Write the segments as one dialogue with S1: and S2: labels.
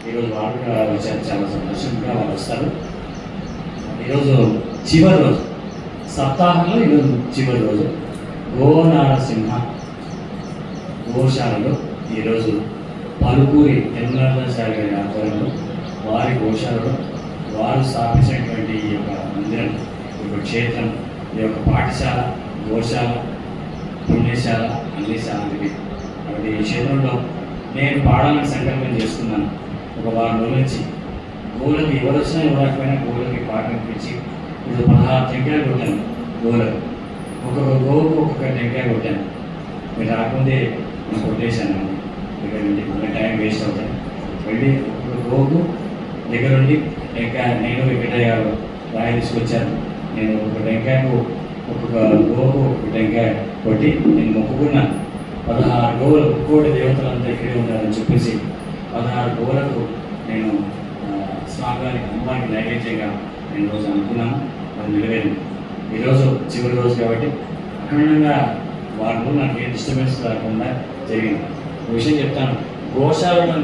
S1: ఈరోజు వాళ్ళు కూడా వచ్చారు, చాలా సంతోషంగా వాళ్ళు వస్తారు. ఈరోజు చివరి రోజు, సప్తాహంలో ఈరోజు చివరి రోజు. గోనారసింహ గోశాలలో ఈరోజు పలుకూరి తిరుమలాచార్య గారి ఆధ్వర్యంలో వారి గోశాలలో వారు స్థాపించినటువంటి ఈ యొక్క మందిరం, ఈ యొక్క క్షేత్రం, ఈ యొక్క పాఠశాల, గోశాల, పుణ్యశాల అన్ని శాంతివి. కాబట్టి ఈ క్షేత్రంలో నేను పాడాలని సంకల్పం చేసుకున్నాను. ఒక వారం రోజుల నుంచి గోవులకి ఎవరు వచ్చినా ఎవరైనా గోవులకి పాట అనిపించి ఇప్పుడు 16 టెంకాయలు కొట్టాను. గోవులకు ఒక్కొక్క గోవుకు ఒక్కొక్క టెంకాయ కొట్టాను. మీరు రాకుంటే నేను కొట్టేశాను. దగ్గర నుండి మళ్ళీ టైం వేస్ట్ అవుతాయి. వెళ్ళి ఒక్కొక్క గోవుకు దగ్గర నుండి టెంకాయ, నేను వెంకటయ్య రాయి తీసుకొచ్చాను. నేను ఒక టెంకాయకు ఒక్కొక్క గోవుకు ఒక్కొక్క టెంకాయ కొట్టి నేను మొక్కుకున్నాను. 16 గోవులు, ఒక్కోటి దేవతలంతా ఇక్కడే ఉండాలని చెప్పేసి 16 గోవులకు నేను స్వామివారికి, అమ్మవారికి నైవేద్యంగా నేను రోజు అనుకున్నాను. అది నిలవేరింది. ఈరోజు చివరి రోజు కాబట్టి అఖండంగా వారు నాకు ఏ డిస్టర్బెన్స్ రాకుండా జరిగింది. ఒక విషయం చెప్తాను. గోశాలను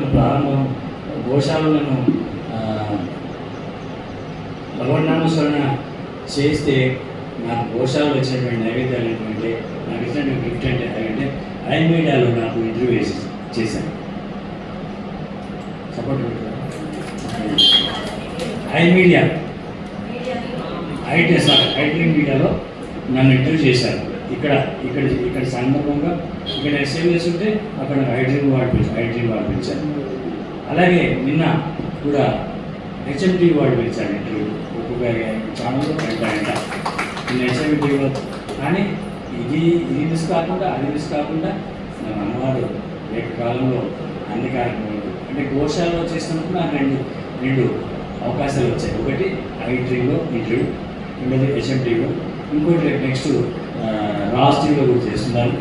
S1: భగవన్నామస్మరణ చేస్తే నాకు గోశాలలో వచ్చినటువంటి నైవేద్యాలు ఏంటంటే, నాకు ఇచ్చినటువంటి గిఫ్ట్ అంటే ఐ మీడియాలో నాకు ఇంటర్వ్యూ చేశాను. సపోర్ట్ ఐటీ మీడియాలో నన్ను ఇంటర్వ్యూ చేశారు. ఇక్కడ సందర్భంగా ఇక్కడ ఎస్ఎం చేస్తుంటే అక్కడ ఐ డ్రీమ్ వాడు పిలిచారు. అలాగే నిన్న కూడా హెచ్ఎంటీ వాడు పిలిచారు ఇంటర్వ్యూ. ఒక్కొక్క ఛానల్లో గంట నిన్న హెచ్ఎంటీలో. కానీ ఇది మిస్ కాకుండా అది మిస్ కాకుండా నా అమ్మవారు ఏకకాలంలో అన్ని కార్యక్రమాలు అంటే గోశాలలో చేస్తున్నప్పుడు నాకు రెండు అవకాశాలు వచ్చాయి. ఒకటి ఐ డ్రీమ్లో ఇంటర్వ్యూ, రెండోది హెచ్ఎంటీలో, ఇంకోటి నెక్స్ట్ రాజ్ టీవీలో కూడా చేస్తున్నారు.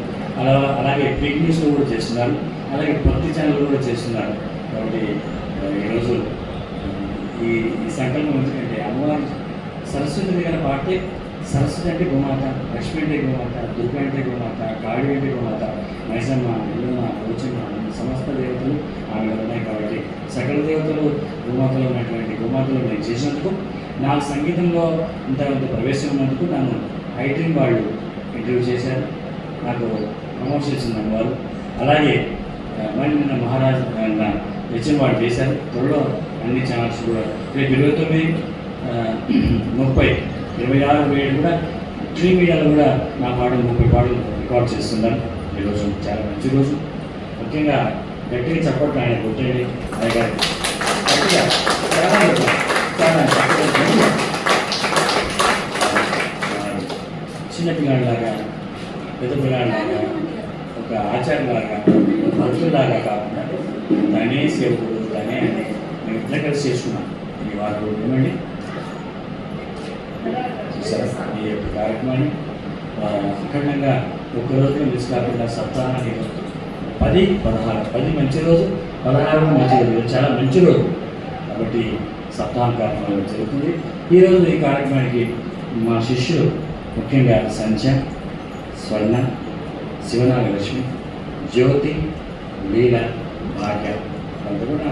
S1: అలాగే బిగ్ న్యూస్లో కూడా చేస్తున్నారు. అలాగే భక్తి ఛానల్లో కూడా చేస్తున్నారు. కాబట్టి ఈరోజు ఈ సంకల్పం ఎందుకంటే అమ్మవారి సరస్వతి దగ్గర పాడితే, సరస్వతి అంటే గోమాత, లక్ష్మి అంటే గోమాత, దుర్గ అంటే గోమాత, కాళి అంటే గోమాత, మైసమ్మ, ఎల్లమ్మ, గోచమ్మ, సమస్త దేవతలు ఆమె ఉన్నాయి. కాబట్టి సకల దేవతలు గోమాతలో ఉన్నటువంటి గోమాతలు నేను చేసినందుకు, నాకు సంగీతంలో ఇంత ప్రవేశం ఉన్నందుకు నన్ను ఐ డ్రీమ్ వాళ్ళు ఇంటర్వ్యూ చేశారు. నాకు ప్రమోషన్ ఇచ్చింది వారు. అలాగే మరి నిన్న మహారాజు హెచ్ఎం వాళ్ళు చేశారు. త్వరలో అన్ని ఛానల్స్ కూడా రేపు 29, 30, 26 కూడా టీ మీడియాలో కూడా నా పాటలు 30 పాటలు రికార్డ్ చేస్తున్నారు. ఈరోజు చాలా మంచి రోజు. ముఖ్యంగా గట్టిగా చప్పట్లు ఆయన కొట్టండి. అలాగే గట్టిగా చిన్నపిల్లాడిలాగా, పెద్ద పిల్లాడిలాగా, ఒక ఆచార్యులాగా, భక్తులాగా కాకుండా తనే సేవకుడు, తనే అని మేము ఇట్లా కలిసి చేసుకున్నాం. ఈ వారు ఏమండి ఈ యొక్క కార్యక్రమాన్ని అఖండంగా ఒక్కరోజులో మిస్ కాకుండా సప్తాహానికి 10, 16, 10 మంచి రోజు, 16 మంచి రోజు, చాలా మంచి రోజు. కాబట్టి సప్తాహం కార్యక్రమం జరుగుతుంది. ఈరోజు ఈ కార్యక్రమానికి మా శిష్యులు ముఖ్యంగా సంధ్య, స్వర్ణ, శివనాగలక్ష్మి, జ్యోతి, లీల, భాగ్య అంతా కూడా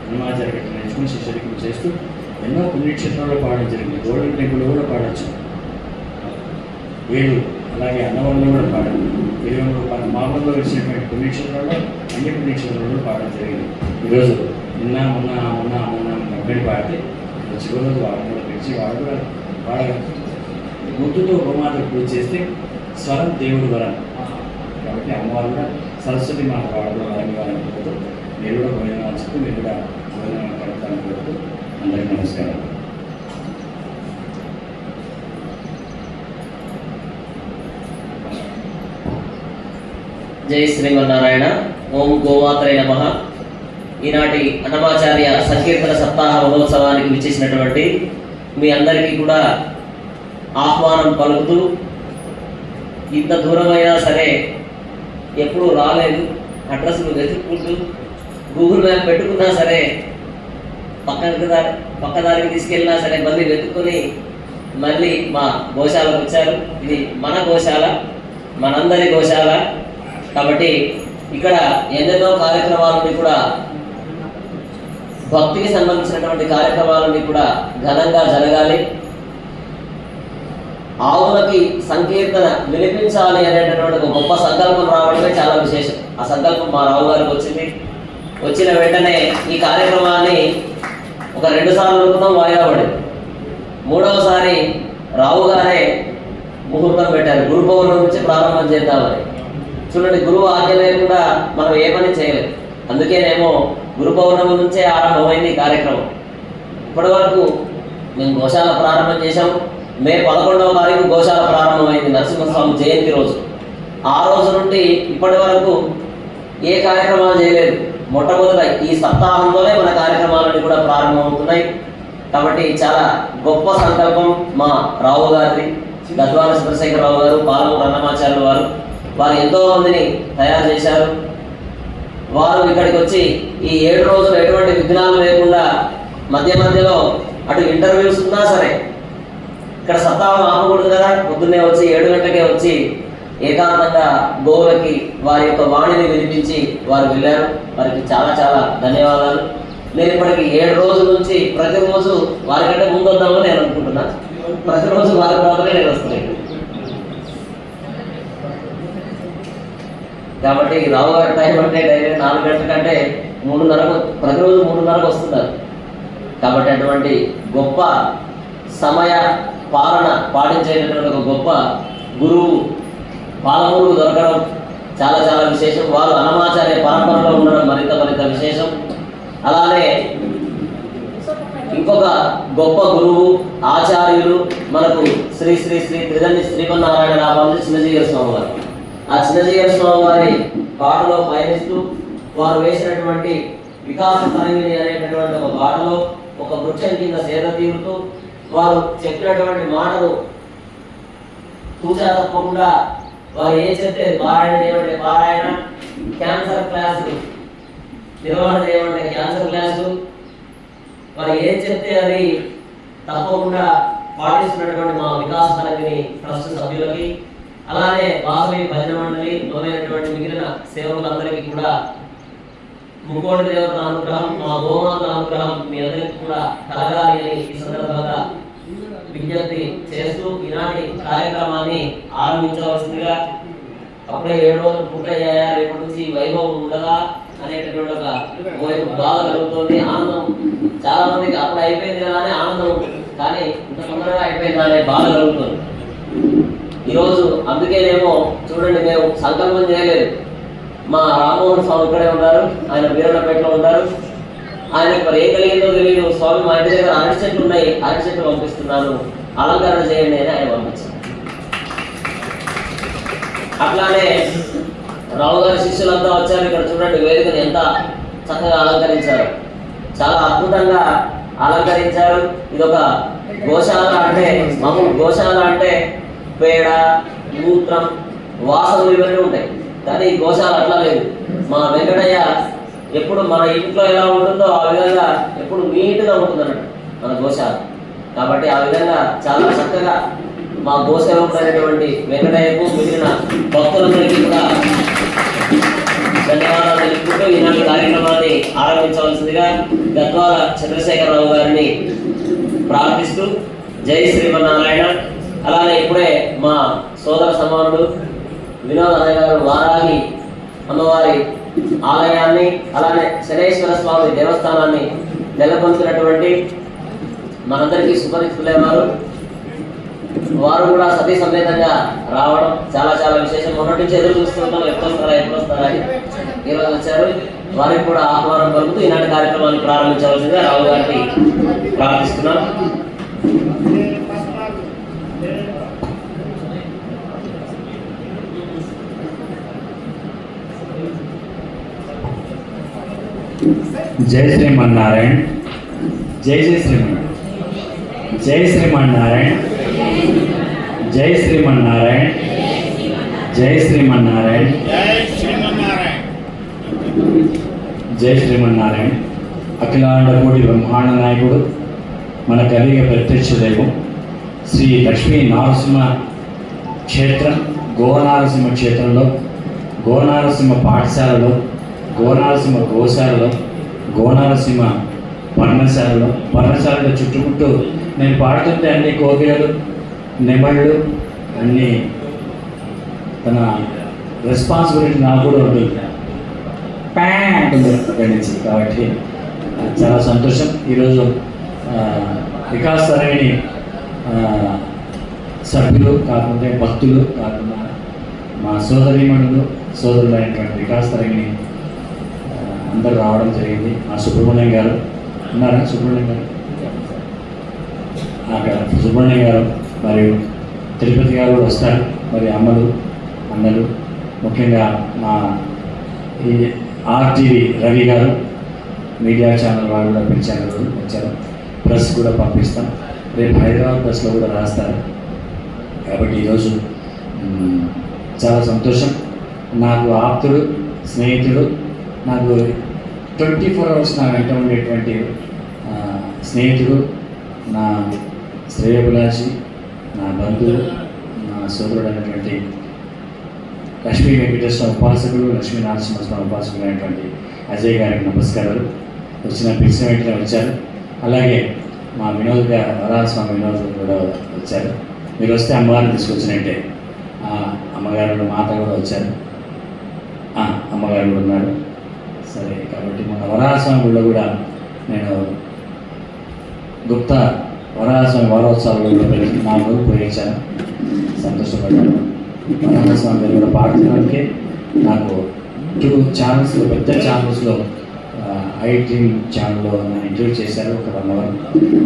S1: హనుమాచార్య గట్టి నేర్చుకుని శిష్యరికం చేస్తూ ఎన్నో పుణ్యక్షేత్రంలో పాడడం జరిగింది. గోల్డెన్ టెంపుల్లో కూడా పాడవచ్చు. వేలు అలాగే అన్నవరంలో కూడా పాడాలి. మామూలులో వచ్చినటువంటి పుణ్యక్షేత్రంలో అన్ని పుణ్యక్షేత్రంలో పాడడం జరిగింది. ఈరోజు నిన్న మొన్న అక్కడి పాడితే చివరి రోజు వాడు కూడా పిలిచి వాడు కూడా పాడగలరు. ముద్దుతో గోమాత పూజ చేస్తే స్వరం దేవుడు వరం. కాబట్టి అమ్మవారు కూడా సరస్వతి మాట వాడు వరం ఇవ్వాలని కోరుతూ మీరు కూడా భోజనాలు చెప్తూ మీరు కూడా భోజనాలు పడతాలని కోరుతూ అందరికీ నమస్కారం.
S2: జై శ్రీమన్నారాయణ. ఓం గోమాత్రే నమః. ఈనాటి అన్నమాచార్య సంకీర్తన సప్తాహ మహోత్సవానికి విచ్చేసినటువంటి మీ అందరికీ కూడా ఆహ్వానం పలుకుతూ, ఇంత దూరమైనా సరే ఎప్పుడూ రాలేదు, అడ్రస్లు వెతుక్కుంటూ గూగుల్ మ్యాప్ పెట్టుకున్నా సరే పక్కదారికి తీసుకెళ్ళినా సరే మళ్ళీ వెతుక్కొని మళ్ళీ మా గోశాలకు వచ్చారు. ఇది మన గోశాల, మనందరి గోశాల. కాబట్టి ఇక్కడ ఎన్నెన్నో కార్యక్రమాలని కూడా భక్తికి సంబంధించినటువంటి కార్యక్రమాలన్నీ కూడా ఘనంగా జరగాలి. ఆవులకి సంకీర్తన వినిపించాలి అనేటటువంటి ఒక గొప్ప సంకల్పం రావడమే చాలా విశేషం. ఆ సంకల్పం మా రావు గారికి వచ్చింది. వచ్చిన వెంటనే ఈ కార్యక్రమాన్ని ఒక 2 సార్లు అనుకున్నాం, వాయిదా పడింది. 3వసారి రావు గారే ముహూర్తం పెట్టారు, గురు పౌర్ణమి నుంచి ప్రారంభం చేద్దామని. చూడండి, గురువు ఆజ్ఞ లేకుండా మనం ఏ పని చేయలేదు. అందుకేనేమో గురు పౌర్ణమి నుంచే ఆరంభమైంది ఈ కార్యక్రమం. ఇప్పటి వరకు మేము గోశాల ప్రారంభం చేశాము. మే 11వ తారీఖు గోశాల ప్రారంభమైంది, నరసింహస్వామి జయంతి రోజు. ఆ రోజు నుండి ఇప్పటి వరకు ఏ కార్యక్రమాలు చేయలేదు. మొట్టమొదట ఈ సప్తాహంలోనే మన కార్యక్రమాలన్నీ కూడా ప్రారంభమవుతున్నాయి. కాబట్టి చాలా గొప్ప సంకల్పం మా రావు గారిది. గద్వాల చంద్రశేఖరరావు గారు, పాలమూరు అన్నమాచార్యులు వారు ఎంతో మందిని తయారు చేశారు. వారు ఇక్కడికి వచ్చి ఈ 7 రోజులు ఎటువంటి విఘ్నాలు లేకుండా మధ్య మధ్యలో అటు ఇంటర్వ్యూస్ ఉన్నా సరే ఇక్కడ సప్తాహం ఆపకూడదు కదా, పొద్దున్నే వచ్చి 7 గంటలకే వచ్చి ఏకాంతంగా గోవులకి వారి యొక్క వాణిని వినిపించి వారు వెళ్ళారు. వారికి చాలా చాలా ధన్యవాదాలు. నేను ఇప్పటికి 7 రోజుల నుంచి ప్రతిరోజు వారికంటే ముందు వద్దామని నేను అనుకుంటున్నా. ప్రతిరోజు వారి తర్వాతనే నేను వస్తున్నాను. కాబట్టి రావు గారి టైం అంటే డైలీ 4 గంటల కంటే 3:30 ప్రతిరోజు 3:30 వస్తున్నారు. కాబట్టి అటువంటి గొప్ప సమయ పాలన పాటించేటటువంటి ఒక గొప్ప గురువు పాలమూరు దొరకడం చాలా చాలా విశేషం. వారు అన్నమాచార్య పరంపరలో ఉండడం మరింత విశేషం. అలానే ఇంకొక గొప్ప గురువు ఆచార్యులు మనకు శ్రీ శ్రీ శ్రీ త్రిదండి శ్రీమన్నారాయణ రామానుజ చిన్నజీయర్ స్వామి వారు. ఆ చిన్నజీయర్ స్వామి వారి బాటలో పయనిస్తూ వారు వేసినటువంటి వికాస తరంగిణి అనేటటువంటి ఒక బాటలో ఒక వృక్షం కింద సేద తీరుతూ వారు చెప్పినటువంటి మాటలు తూచా తప్పకుండా వారు ఏం చెప్తే పారాయణ చేయమంటే పారాయణ, క్యాన్సర్ క్లాసు నిర్వహణ చేయమంటే క్యాన్సర్ క్లాసు, వారు ఏం చెప్తే అది తప్పకుండా పాటిస్తున్నటువంటి మా వికాస తరంగిణి ట్రస్ట్ సభ్యులకి, అలానే వాసవి భజన మండలి మొదలైనటువంటి మిగిలిన సేవకులందరికీ కూడా ముక్కోటి దేవతల అనుగ్రహం, మా గోమాతల అనుగ్రహం మీ అందరికీ కూడా కలగాలి అని ఈ సందర్భంగా విజ్ఞప్తి చేస్తూ ఈనాటి కార్యక్రమాన్ని ఆరంభించవలసిందిగా. అప్పుడే 7 రోజులు పూర్తయ్యాయా, రేపటి నుంచి వైభవం ఉండదా అనేటటువంటి ఒక బాధ కలుగుతుంది. ఆనందం చాలా మందికి అప్పుడు అయిపోయింది కదా అని ఆనందం, కానీ ఇంత తొందరగా అయిపోయిందా అనే బాధ కలుగుతుంది ఈరోజు. అందుకేనేమో చూడండి, మేము సంకల్పం చేయలేదు. మా రామ్మోహన్ స్వామి ఇక్కడే ఉన్నారు, ఆయన వీరన్నపేటలో ఉంటారు. ఆయనకు మరి ఏం కలిగిందో తెలియదు. స్వామి మా ఇంటి దగ్గర అరటి చెట్లు ఉన్నాయి, అరటి చెట్లు పంపిస్తున్నాను, అలంకరణ చేయండి అని ఆయన పంపించారు. అట్లానే రావు గారి శిష్యులంతా వచ్చారు. ఇక్కడ చూడండి, వేదికను ఎంత చక్కగా అలంకరించారు, చాలా అద్భుతంగా అలంకరించారు. ఇదొక గోశాల అంటే మామూలు గోశాల అంటే పేడ, మూత్రం, వాసనలు ఇవన్నీ ఉంటాయి. కానీ ఈ గోశాల అట్లా లేదు. మా వెంకటయ్య ఎప్పుడు మన ఇంట్లో ఎలా ఉంటుందో ఆ విధంగా ఎప్పుడు నీట్గా ఉంటుంది అన్నట్టు మన గోశాల. కాబట్టి ఆ విధంగా చాలా చక్కగా మా గోసేవకుడైనటువంటి వెంకటయ్యకు మిగిలిన భక్తులందరికీ కూడా ధన్యవాదాలు తెలుపుకుంటూ ఈనాటి కార్యక్రమాన్ని ఆరంభించవలసిందిగా గద్వాల చంద్రశేఖరరావు గారిని ప్రార్థిస్తూ జై శ్రీమన్నారాయణ. అలానే ఇప్పుడే మా సోదర సమానుడు వినోద్ అన్నయ్య గారు వారాహి అమ్మవారి ఆలయాన్ని, అలానే శనేశ్వర స్వామి దేవస్థానాన్ని నెలకొల్పినటువంటి మనందరికీ సుపరిచితులే వారు కూడా సతీ సమేతంగా రావడం చాలా చాలా విశేషం. మొన్నటి నుంచి ఎదురు చూస్తుంటాం, ఎప్పుడు వస్తారా అని. ఈరోజు వచ్చారు. వారికి కూడా ఆహ్వానం పలుకుతూ ఈనాటి కార్యక్రమాన్ని ప్రారంభించవలసిందిగా రావు గారికి ప్రార్థిస్తున్నాం.
S1: జై శ్రీమన్నారాయణ. జై జై శ్రీమన్నారాయణ. జై శ్రీమన్నారాయణ. జై శ్రీమన్నారాయణ. జై శ్రీమన్నారాయణ. జై శ్రీమన్నారాయణ. అఖిలాండ కోటి బ్రహ్మాండ నాయకుడు, మన కలిగ ప్రత్యక్ష దైవం శ్రీ లక్ష్మీ నారసింహ క్షేత్రం, గోనారసింహ క్షేత్రంలో, గోనారసింహ పాఠశాలలో, గోనారసింహ గోశాలలో, గోనారసింహ పర్ణశాలలో చుట్టుముట్టు నేను పాడుతుంటే అన్ని కోకిలలు నెమళ్ళు అన్నీ తన రెస్పాన్సిబిలిటీ నాకు కూడా ఉంటుంది అక్కడి నుంచి. కాబట్టి చాలా సంతోషం. ఈరోజు వికాస్ తరంగిణి సభ్యులు కాకుండా భక్తులు కాకుండా మా సోదరులు అయినటువంటి వికాస్ తరంగిణి అందరూ రావడం జరిగింది. మా సుబ్రహ్మణ్యం గారు ఉన్నారా? సుబ్రహ్మణ్యం గారు అక్కడ సుబ్రహ్మణ్యం గారు మరియు తిరుపతి గారు వస్తారు. మరి అన్నలు ముఖ్యంగా మా ఈ ఆర్టీవీ రవి గారు మీడియా ఛానల్ వాళ్ళు కూడా పిలిచారు, వచ్చారు. ప్రెస్ కూడా పంపిస్తాం. రేపు హైదరాబాద్ ప్రెస్లో కూడా రాస్తారు. కాబట్టి ఈరోజు చాలా సంతోషం. నాకు ఆప్తుడు, స్నేహితుడు, నాకు 24 hours నా వెంట ఉండేటువంటి స్నేహితుడు, నా శ్రేయోభిలాషి, నా బంధువు, నా సోదరుడు అయినటువంటి లక్ష్మీ వెంకటేశ్వర ఉపాసకుడు, లక్ష్మీ నరసింహస్వామి ఉపాసకుడు అయినటువంటి అజయ్ గారికి నమస్కారాలు. పిలిచిన వెంటనే వచ్చారు. అలాగే మా వరాహస్వామి వినోద్ కూడా వచ్చారు. మీరు వస్తే అమ్మగారిని తీసుకొచ్చినట్టే. అమ్మగారు మాత కూడా వచ్చారు. అమ్మగారు కూడా ఉన్నారు. సరే, కాబట్టి మన వరాహస్వామి గుడిలో కూడా నేను గుప్తా వరాహస్వామి వారోత్సవాలు కూడా 4 రోజులు పోయించాను. సంతోషపడ్డాను. వరాహస్వామి గారు కూడా పాడుతున్నందుకే నాకు 2 ఛానల్స్లో, పెద్ద ఛానల్స్లో ఐ డ్రీమ్ ఛానల్లో ఇంటర్వ్యూ చేశారు ఒక 1 hour.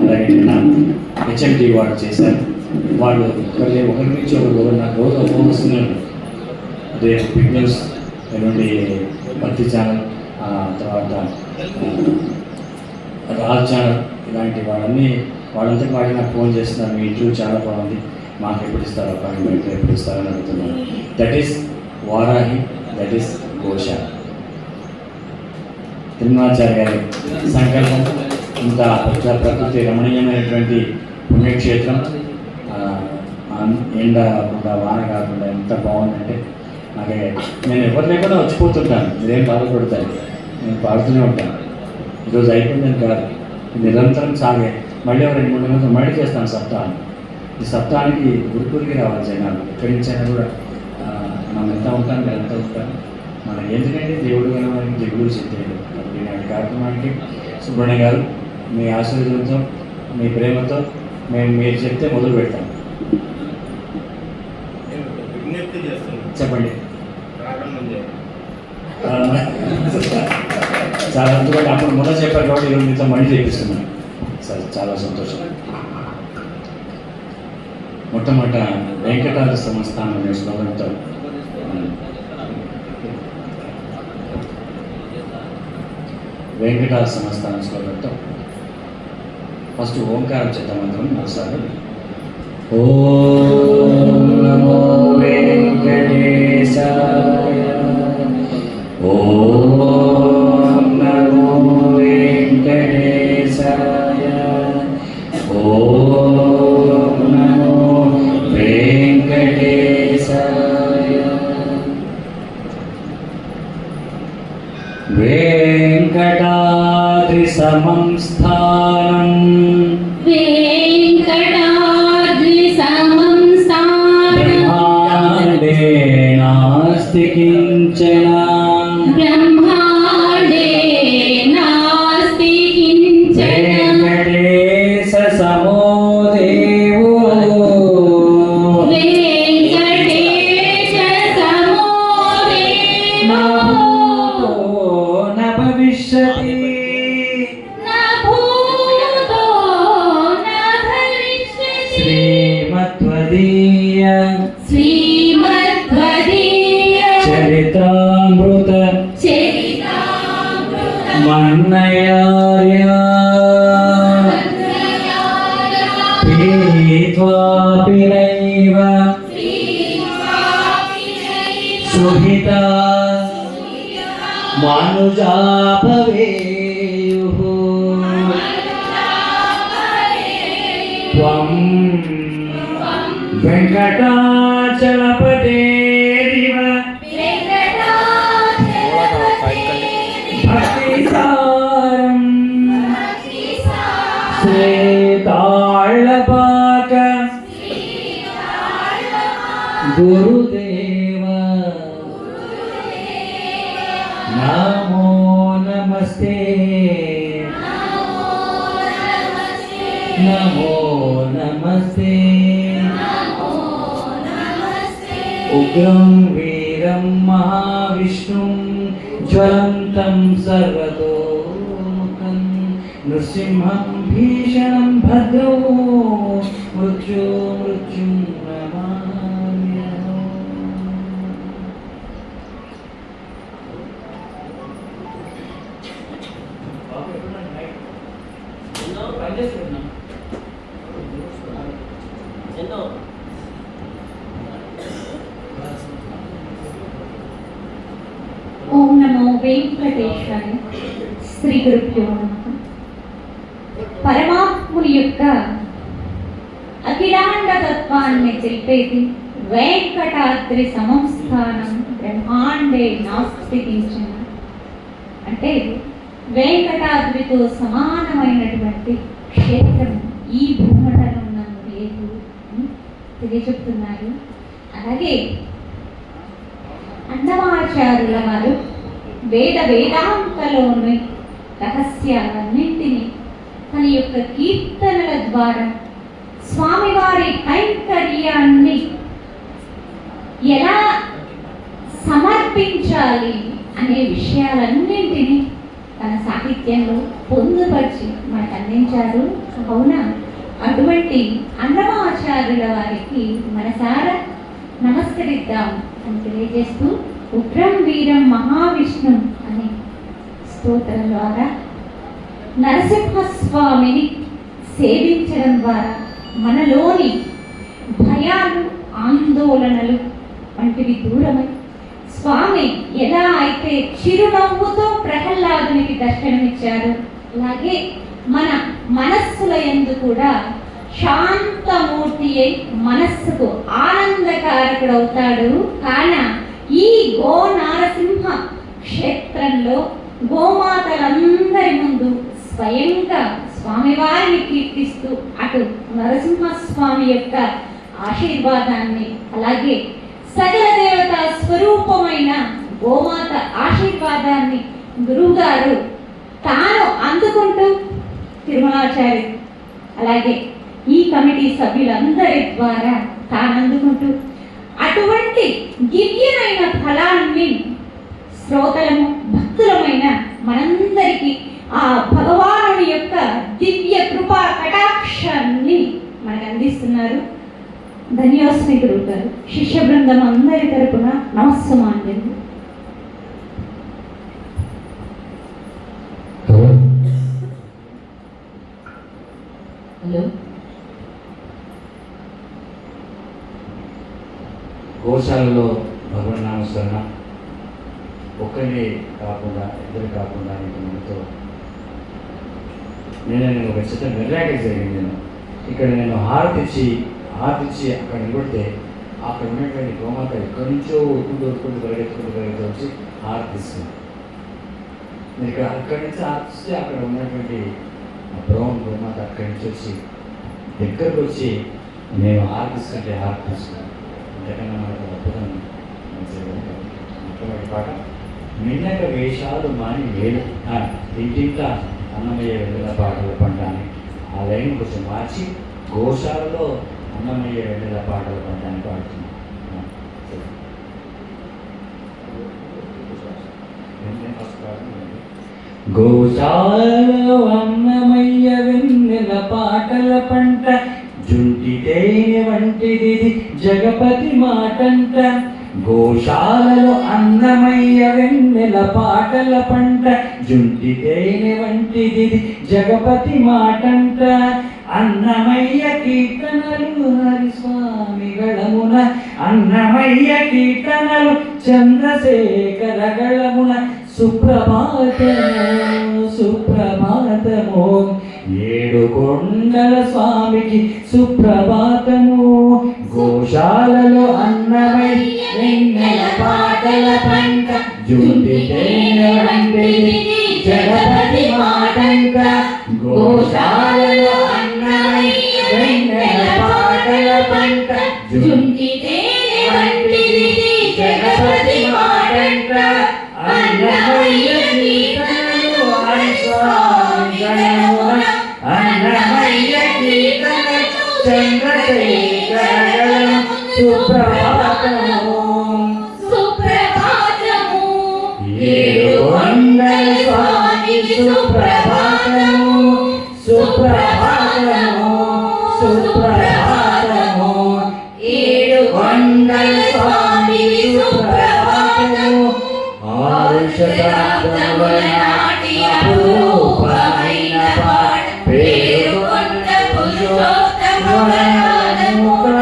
S1: అలాగే నిన్న HMT వాళ్ళు చేశారు. వాళ్ళు ఒకరి నుంచి ఒకరు నాకు రోజు ఫోన్ వస్తున్నాను. అదే బిగ్ న్యూస్ నుండి భక్తి ఛానల్, తర్వాత రాజ్ ఛానల్, ఇలాంటి వాళ్ళంతా వాడి నాకు ఫోన్ చేస్తున్నారు. మీ ఇంటర్వ్యూ చాలా బాగుంది, మాకు ఎప్పుడు ఇస్తారో అపాయింట్మెంట్ ఎప్పుడు ఇస్తారని అడుగుతున్నాను. That is Varahi, that is ఘోష. తిరుమలాచార్య గారి సంకల్పం. ఇంత ప్రకృతి రమణీయమైనటువంటి పుణ్యక్షేత్రం, ఎండ కాకుండా వాన కాకుండా ఎంత బాగుందంటే నేను ఎవరు లేకుండా వచ్చిపోతుంటాను. మీరేం బాధపడతాను, నేను పాడుతూనే ఉంటాను. ఈరోజు అయిపోయిందని కాదు, నిరంతరం సాగే. మళ్ళీ 2-3 నెలలు మళ్ళీ చేస్తాను సప్తాహాన్ని. ఈ సప్తాహానికి గురుపూరికి రావాలి జనాలు. ఎక్కడి నుంచైనా కూడా మనం ఎంత ఉంటాను, నేను ఎంత ఉంటాను. మనకి ఎందుకంటే దేవుడు కలవానికి దిగుడు సిద్ధేడు. ఇలాంటి కార్యక్రమానికి సుబ్రహ్మణ్య గారు మీ ఆశీర్వాదంతో, మీ ప్రేమతో మీరు చెప్తే మొదలు పెడతాం. చెప్పండి. చాలా అందుబాటు అప్పుడు మొదలు చెప్పారు కాబట్టి ఈరోజు మీతో మళ్ళీ చేపిస్తున్నాను. సరే, చాలా సంతోషం. మొట్టమొదట వెంకటాద్రి సంస్థానం అనే శ్లోకంతో వెంకటాద్రి సంస్థానం శ్లోకంతో ఫస్ట్ ఓంకారం చిత్తమంత్రం ఒకసారి. ఓం నమో వెంకటేశాయ, ఓం నమో వెంకటేశాయ, ఓం నమో వెంకటేశాయ. వెంకటాద్రి సమం స్థానం, బ్రహ్మాండే నాస్తి కించన, వెంకటేశ సమో దేవో, నా భూతో న భవిష్యతి, శ్రీమద్వదీయ చరితామృత మన్నయార్య పీత్వాపి నైవ సుహిత మనుజా భవేయుః. త్వం వెంకటాచలపతేరివ భక్తిసారం గురుదేవ నమో నమస్తే నమో నమస్తే ఉగ్రం వీరం మహావిష్ణుం జ్వలంతం సర్వతోముఖం నృసింహం భీషణం భద్రో మృత్యుం నమామ్యహం.
S2: ఎన్నో
S3: ఓం నమో వెంకటేశాయ. శ్రీ గురుభ్యో నమః. పరమాత్ముని యొక్క అఖిలాండ తత్వాన్ని తెలిపేది వెంకటాద్రి సమం స్థానం బ్రహ్మాండే నాస్తి కించన. అంటే వెంకటాద్రితో సమానమైనటువంటి క్షేత్రం ఈ భూమండలంలో లేదు అని తెలియచెప్తున్నారు. అలాగే అన్నమాచార్యుల వారు వేదాంతలోని రహస్యాలన్నింటినీ తన యొక్క కీర్తనల ద్వారా స్వామివారి కైంకర్యాన్ని ఎలా సమర్పించాలి అనే విషయాలన్నింటినీ తన సాహిత్యంలో పొందుపరిచి మనకు అందించారు. అవునా, అటువంటి అన్నమాచార్యుల వారికి మనసారా నమస్కరిద్దాం అని తెలియజేస్తూ ఉగ్రం వీరం మహావిష్ణు అనే స్తోత్రం ద్వారా నరసింహస్వామిని సేవించడం ద్వారా మనలోని భయాలు ఆందోళనలు వంటివి దూరమై స్వామి ఎలా అయితే చిరునవ్వుతో ప్రహ్లాదునికి దర్శనమిచ్చారు, అలాగే మన మనస్సుల యందు కూడా శాంతమూర్తి అయి మనస్సుకు ఆనందకారకుడవుతాడు. కాన ఈ గో నారసింహ క్షేత్రంలో గోమాతలందరి ముందు స్వయంగా స్వామివారిని కీర్తిస్తూ అటు నరసింహస్వామి యొక్క ఆశీర్వాదాన్ని, అలాగే సకల దేవత స్వరూపమైన గోమాత ఆశీర్వాదాన్ని గురువుగారు తాను అందుకుంటూ తిరుమలాచారి అలాగే ఈ కమిటీ సభ్యులందరి ద్వారా తాను అందుకుంటూ అటువంటి దివ్యమైన ఫలాన్ని శ్రోతలము భక్తులమైన మనందరికీ ఆ భగవానుడి యొక్క దివ్య కృపా కటాక్షాన్ని మనకు అందిస్తున్నారు. ధన్యోస్మి గురువు గారు. శిష్య బృందం అందరి తరపున నమస్సమాంజలి. హలో.
S1: గోశాలలో భగవన్ నామస్మరణ ఒక్కరి కాకుండా ఇద్దరు కాకుండా ఇంతమందితో నేను ఒక చిత్ర నిర్ణయం జరిగింది. ఇక్కడ నేను హారతిచ్చి అక్కడ నిలబడితే అక్కడ ఉన్నటువంటి గోమాత ఎక్కడి నుంచో ఉరుకుంటూ పరిగెత్తుకుంటూ వచ్చి హారతిస్తుంది. నేను ఇక్కడ అక్కడి నుంచి హారతిస్తే అక్కడ ఉన్నటువంటి బ్రౌన్ గోమాత అక్కడి నుంచి వచ్చి దగ్గరకు వచ్చి నేను హారతిస్తుంటే హారతిస్తున్నాను. అంతకన్నా మనకు అద్భుతం మొట్టమొదటి పాట మిన్నక వేషాలు మాని వేలు ఇంటింట అన్నమయ్య వెళ్ళిన పాటలు పంటాన్ని ఆ లైన్ కొంచెం మార్చి గోశాలలో అన్నమయ్య వెళ్ళిన పాటలు పంటాన్ని పాడుతున్నాను. గోశాలలో అన్నమయ్య వెన్నెల పాటల పంట జుంటి తేనె వంటిది జగపతి మాటంట. గోశాలలో అన్నమయ్య వెన్నెల పాటల పంట జుంటి తేనె వంటిది జగపతి మాటంట. అన్నమయ్య కీర్తనలు హరిస్వామి గళమున అన్నమయ్య కీర్తనలు చంద్రశేఖర గళమున సుప్రభాతము ఏడు కొండల స్వామికి సుప్రభాతము. గోశాలలో అన్నమయ్య వెన్నెల పాటల పంట జుంటి తేనె వంటిది జగపతి మాటంట. గోశాలలో అన్నమయ్య వెన్నెల పాటల పంట జుంటి తేనె స్వామి గణమున అన్నమయ్య కీర్తన చంద్రశేఖర గణము సుప్రభాతము
S3: సుప్రభాతము
S1: ఏడు వందల స్వామి సుప్రభాతము సుప్రభాతము సుప్రభాతము ఏడు వందల స్వామి సుప్రభాతము ఆరు శతాబ్దముల నాటి అపురూపమైన పాట పేరుకొన్న పురుషోత్తముల నామమున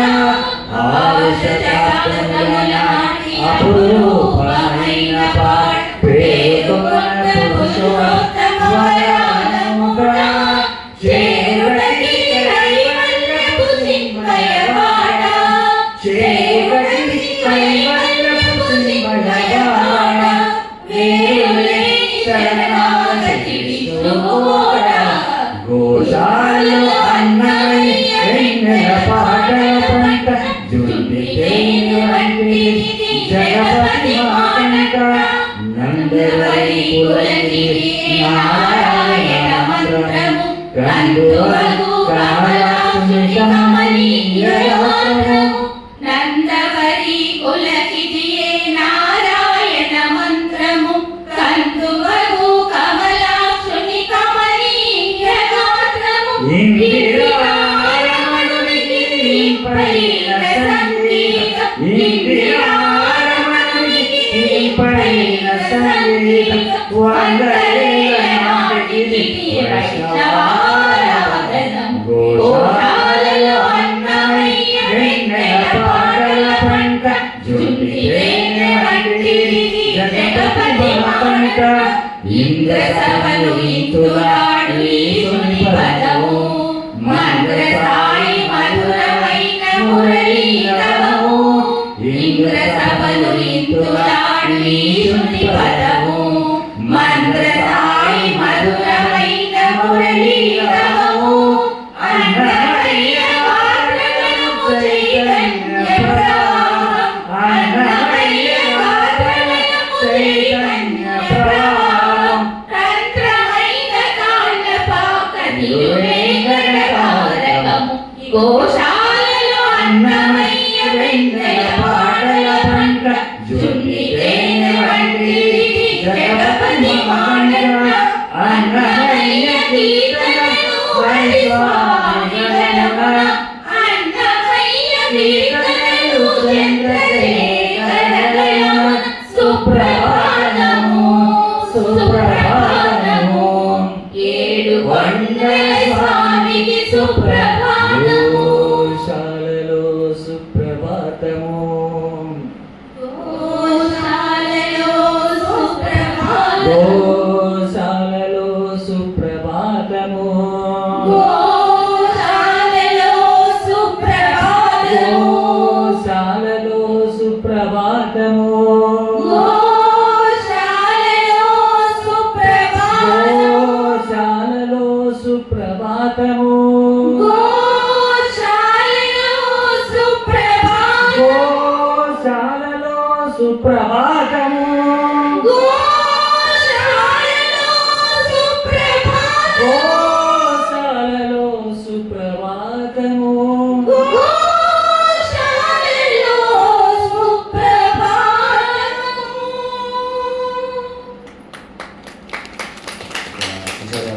S1: ఆరు శతాబ్దముల నాటి అపురూపమైన పాట పేరుకొన్న పురుషోత్తముల నామమున చేరుటకి కైవల్యపు సింహయవాడ చేరుటకి కైవల్యపు సింహయవాడ వేరులే శరణాగతి విష్ణువోడ గోశాలలో అన్నమయ్య వెన్నెల పాటల పంట జుంటి తేనె వంటి జగపతి మాకంట నందవరి పులకిరి నారాయణ మంత్రము కందువగు కాళాసుని కమనీయ లోకము
S3: నందవరి కులకిదియే నారాయణ మంత్రము కందువగు కమలాక్షుని కమనీయ గాత్రము
S1: ఇందిరారమణునికి పైన సంగీతం ఇందిరారమణునికి పైన సంగీతం వందలేల నాటికి వైష్ణవారాధనం గోశాలలో అన్నమయ్య వెన్నెల పాటల పంట జుంటి తేనె వంటి జగపతి మాకంట ఇంద్ర సభలు ఇంతులాడి ఈశుని పదము మంద్ర సాయి మధురమైన మురళీరవము ఇంద్ర సభలు ఇంతులాడి ఈశుని పదము మంద్ర సాయి మధురమైన మురళీరవము అన్నమయ్య గాత్రము చైతన్య ప్రవాహం అన్నమయ్య గాత్రము చైతన్య ప్రవాహం
S3: తంత్రమైన కాళ్ళపాక నిలువేంకటకారకము గోశాలలో అన్నమయ్య వెన్నెల పాటల పంట జుంటి తేనె వంటి జగపతి మాకంట
S1: అన్నమయ్య కీర్తనలు వైస్వామి గణమున
S3: అన్నమయ్య కీర్తనలు
S1: చంద్రశేఖర గణమున సుప్రభాతము సుప్రభాతము
S3: ఏడు వందల స్వామికి సుప్రభాతము
S1: గోశాలలో సుప్రభాతము
S3: గోశాలలో సుప్రభాతము
S1: గోశాలలో సుప్రభాతము
S3: గోశాలలో సుప్రభాతము
S1: గోశాలలో సుప్రభాతము
S3: గోశాలలో సుప్రభాతము
S1: గోశాలలో సుప్రభాతము
S3: గోశాలలో సుప్రభాతము
S1: గోశాలలో సుప్రభాతము
S3: గోశాలలో సుప్రభాతము
S1: గోశాలలో సుప్రభాతము
S3: గోశాలలో సుప్రభాతము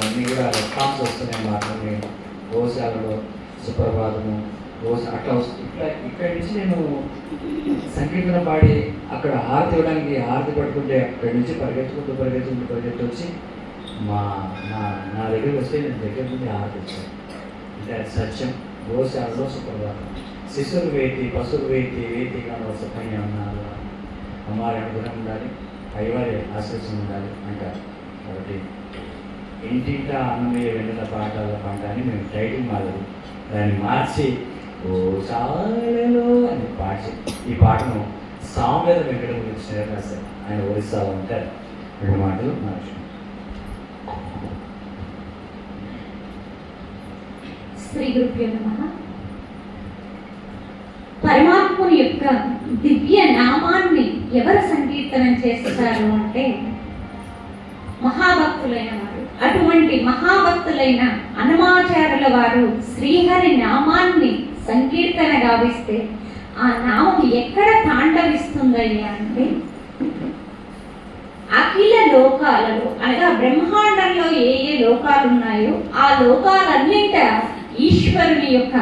S1: అన్నీ కూడా రెస్పాన్స్ వస్తున్నాయి మాత్రమే గోశాలలో సుప్రభాతము అట్లా ఇట్లా ఇక్కడి నుంచి నేను సంకీర్తన పాడి అక్కడ హారతి ఇవ్వడానికి హారతి పట్టుకుంటే అక్కడి నుంచి పరిగెత్తుకుంటూ వచ్చి నా దగ్గరికి వస్తే నేను దగ్గర నుండి హారతి ఇచ్చాను. అంటే అది సత్యం. గోశాలలో సుప్రభాతం. శిశురు వేతి పశువు వేతి వేతి సుఖంగా ఉన్నారు అమ్మారి అనుగుణం ఉండాలి, పైవారి ఆశీస్సులు ఉండాలి అంటారు. కాబట్టి ఇంటింటా అన్నమయ్య వెన్నెల పాటల పంట అని మేము టైటిల్ మారదు దాన్ని మార్చి గోశాలలో అని పాటి ఈ పాటను సాంవేద వెంకటముని రాశారు. ఆయన ఒరిస్సాలో ఉంటారు. 2 మాటలు మార్చు.
S3: శ్రీ గురుభ్యో నమః. పరమాత్ముని యొక్క దివ్య నామాన్ని ఎవరు సంకీర్తనం చేస్తారు అంటే మహాభక్తులైన వారు, అటువంటి మహాభక్తులైన అన్నమాచార్యుల వారు శ్రీహరి నామాన్ని సంకీర్తన గావిస్తే ఆ నామం ఎక్కడ తాండవిస్తుందయ్యా అంటే అఖిల లోకాలలో అనగా బ్రహ్మాండంలో ఏ ఏ లోకాలు ఉన్నాయో ఆ లోకాలన్నింట ఈశ్వరుని యొక్క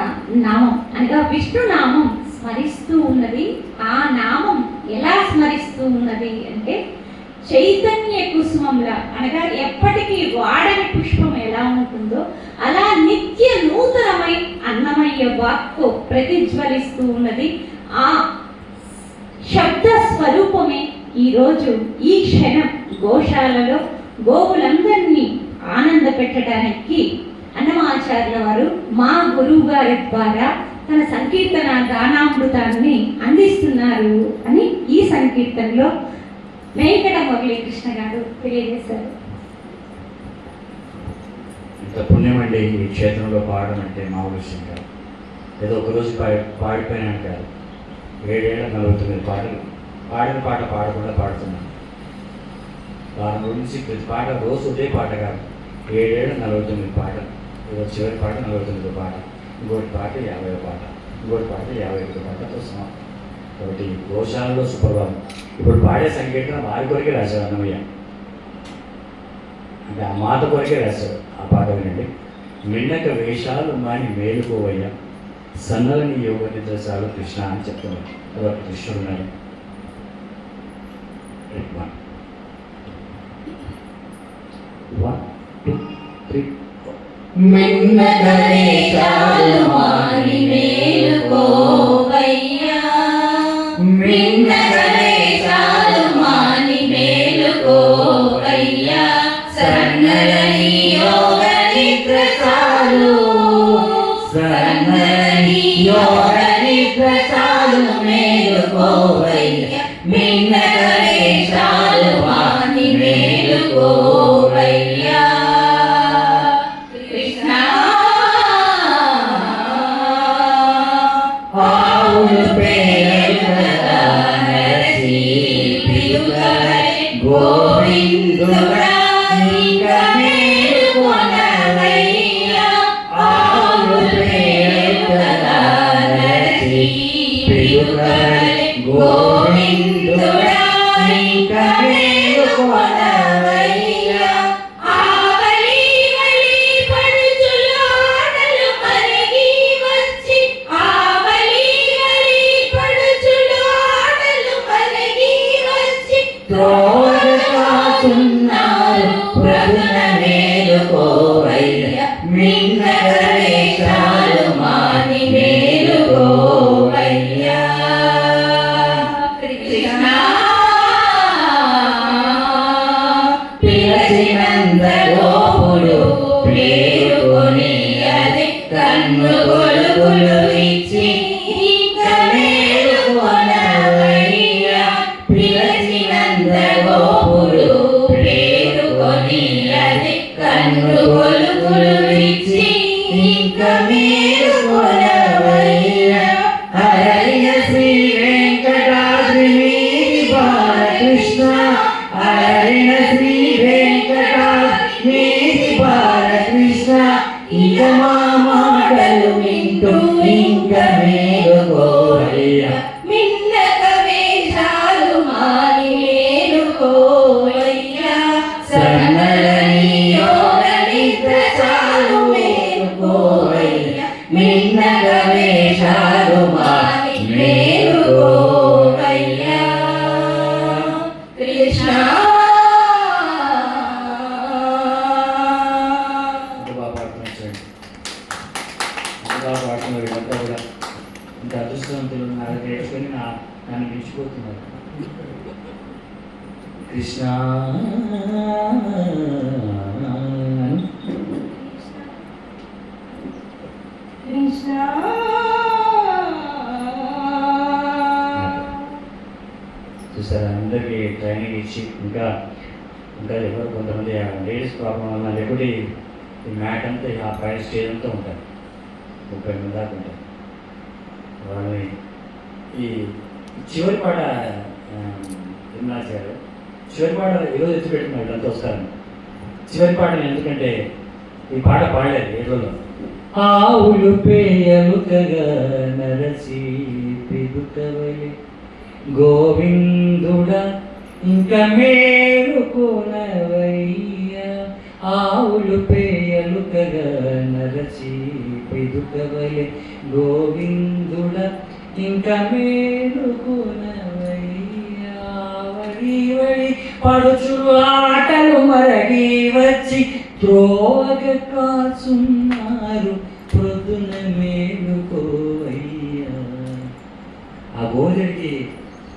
S3: నామం అనగా విష్ణు నామం స్మరిస్తూ ఉన్నది. ఆ నామం ఎలా స్మరిస్తూ ఉన్నది అంటే చైతన్య కుసుమంలా అనగా ఎప్పటికీ వాడని పుష్పం ఎలా ఉంటుందో అలా నిత్య నూతనమై అన్నమయ్య వాక్కు ప్రతిజ్వలిస్తూ ఉన్నది. ఆ శబ్ద స్వరూపమే ఈరోజు ఈ క్షణం గోశాలలో గోవులందరినీ ఆనంద పెట్టడానికి అన్నమాచార్యుల వారు మా గురువు గారి ద్వారా తన సంకీర్తన గానామృతాన్ని అందిస్తున్నారు అని ఈ సంకీర్తనలో వెంకట మురళీకృష్ణ గారు తెలియజేశారు.
S1: ఇంత పుణ్యమండి ఈ క్షేత్రంలో పాడడం అంటే మామూలు విషయం కాదు. ఏదో ఒకరోజు పాడిపోయినా కాదు, 7 ఏళ్ళ 49 పాటలు పాడిన పాట పాడకుండా పాడుతున్నాను. వారం నుంచి ప్రతి పాట రోజు ఒకే పాట కాదు, 7 ఏళ్ళ 49 పాటలు. ఏదో చివరి పాట 49 పాట, ఇంకోటి పాట 50 పాట, ఇంకోటి పాట 51 పాటతో సమానం. కాబట్టి గోశాలలో సుప్రభావం. ఇప్పుడు పాడే సంకీర్తన వారి కొరకే రాశారు అన్నమయ్య, అంటే ఆ మాత కొరకే రాశారు. ఆ పాట వినండి. మిన్నక వేషాలు మాని మేలుకోవయ్య, సన్నలని యోగ నిద్రశాలు కృష్ణ అని చెప్తున్నారు. తర్వాత కృష్ణుడు ఉన్నాడు.
S4: మిన్నక వేషాలు మాని మేలుకోవయ్యా, మిన్నక వేషాలు మాని మేలుకోవయ్యా, సన్నలని యోగ నిద్రశాలు, సన్నలని యోగ నిద్రశాలు మేలుకోవయ్యా, మిన్నక వేషాలు మాని మేలుకోవయ్యా. గోవిందుడా నీక మేలుకొనవయ్యా, ఆవులు పేరుగల నరసి పిలుగలే. గోవిందుడా నీక మేలుకొనవయ్యా, ఆవలి వలి పడుచులు ఆటలు కరిగి వచ్చి, ఆవలి వలి పడుచులు ఆటలు కరిగి వచ్చి తోడుకాచున్నారు ప్రభున మేలుకోవయ్యా, మిన్నక వేషాలు మాని మేలుకోవయ్యా. కృష్ణ పిలచినంద గోపుడు పేరుకొని అది కన్ను గొలుగులు ఇచ్చి ఇంక మేలుకొనవయ్యా, పిలచినంద గోపుడు పేరుకొని అది కన్ను గొలుగులు ఇచ్చి ఇంక మేలుకొనవయ్యా. హరయ శ్రీ వెంకటాద్రి మీది బాలకృష్ణ, హరయ శ్రీ వెంకటాద్రి మీది బాలకృష్ణ, ఇక మా మాటలు వింటూ ఇంక మేలుకోవయ్యా, మిన్నక వేషాలు మాని మేలుకోవయ్యా, సన్నలని యోగ నిద్రశాలు మేలుకోవయ్యా, మిన్నక వేషాలు మాని మేలుకోవయ్యా. కృష్ణ
S1: ఎంత బాగా పాడుతున్నారు చూడండి, ఎంత బాగా పాడుతున్నారు. వీళ్ళంతా కూడా ఇంత అదృష్టవంతులు ఉన్నారు, నేర్చుకొని నన్ను మించిపోతున్నారు. కృష్ణ
S3: కృష్ణ
S1: చూసారా, అందరికీ ట్రైనింగ్ ఇచ్చి ఇంకా ఇంకా ఎవరు కొంతమంది లేడీస్ ప్రాబ్లం వల్ల, లేకపోతే ఈ మ్యాట్ అంతా ఆ పైన స్టేజ్ అంతా ఉంటారు, 30 మంది దాకా ఉంటారు. వాళ్ళని ఈ చివరి పాట తిరుమలాచారు చివరి పాట ఈరోజు ఎత్తిపెట్టుకున్నారు, వీళ్ళంతా వస్తారు. చివరి పాటలు ఎందుకంటే ఈ పాట పాడలేదు ఏడులో. ఆవులు పేయలుకగా నరసి పిదుకవలే గోవిందుడ ఇంక మేలుకొనవయ్యా. ఆవులు పేయలుకగా నరసి పిదుకవలే గోవిందుడ ఇంక మేలుకొనవయ్యా. వడి వడి పడుచుడు ఆటలు మరగి వచ్చి త్రోవగ కాచున్నారు ప్రొద్దున మేలుకోవయ్యా. ఆ గోధుడికి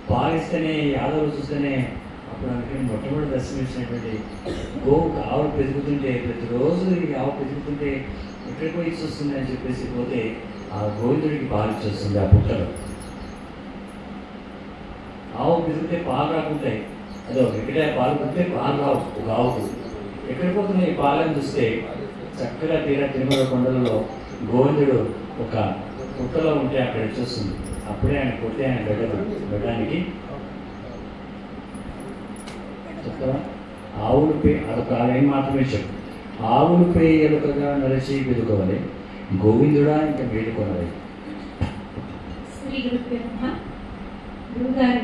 S1: పాలిస్తేనే యాదవులు చూస్తేనే అప్పుడు అందుకని మొట్టమొదటి దర్శనమిచ్చినటువంటి గోవుకు ఆవు పెరుగుతుంటే ప్రతిరోజు ఈ ఆవు పెరుగుతుంటే ఎక్కడికి పోయి చూస్తుంది అని చెప్పేసి పోతే ఆ గోవిందుడికి పాలు ఇచ్చొస్తుంది ఆ పుట్టలో. ఆవు పెరిగితే పాలు రాకుంటాయి, అదో ఎక్కడే పాలు పుట్టే పాలు రావు ఒక ఆవుకు. ఎక్కడికి పోతున్నాయి ఈ పాలను చూస్తే చక్కగా తిరుమల కొండలలో గోవిందుడు ఒక పుట్టలో ఉంటే అక్కడ చూస్తుంది. అప్పుడే ఆయన కొట్టి ఆయన గడ్డానికి చెప్తావా. ఆవులు అదొక ఏం మాత్రమే చెప్పు. ఆవులు పేయలుకగా నరసి వెదుకోవాలి గోవిందుడా ఇంకా వేడుకొనవాలి.
S3: శ్రీ గురుగారు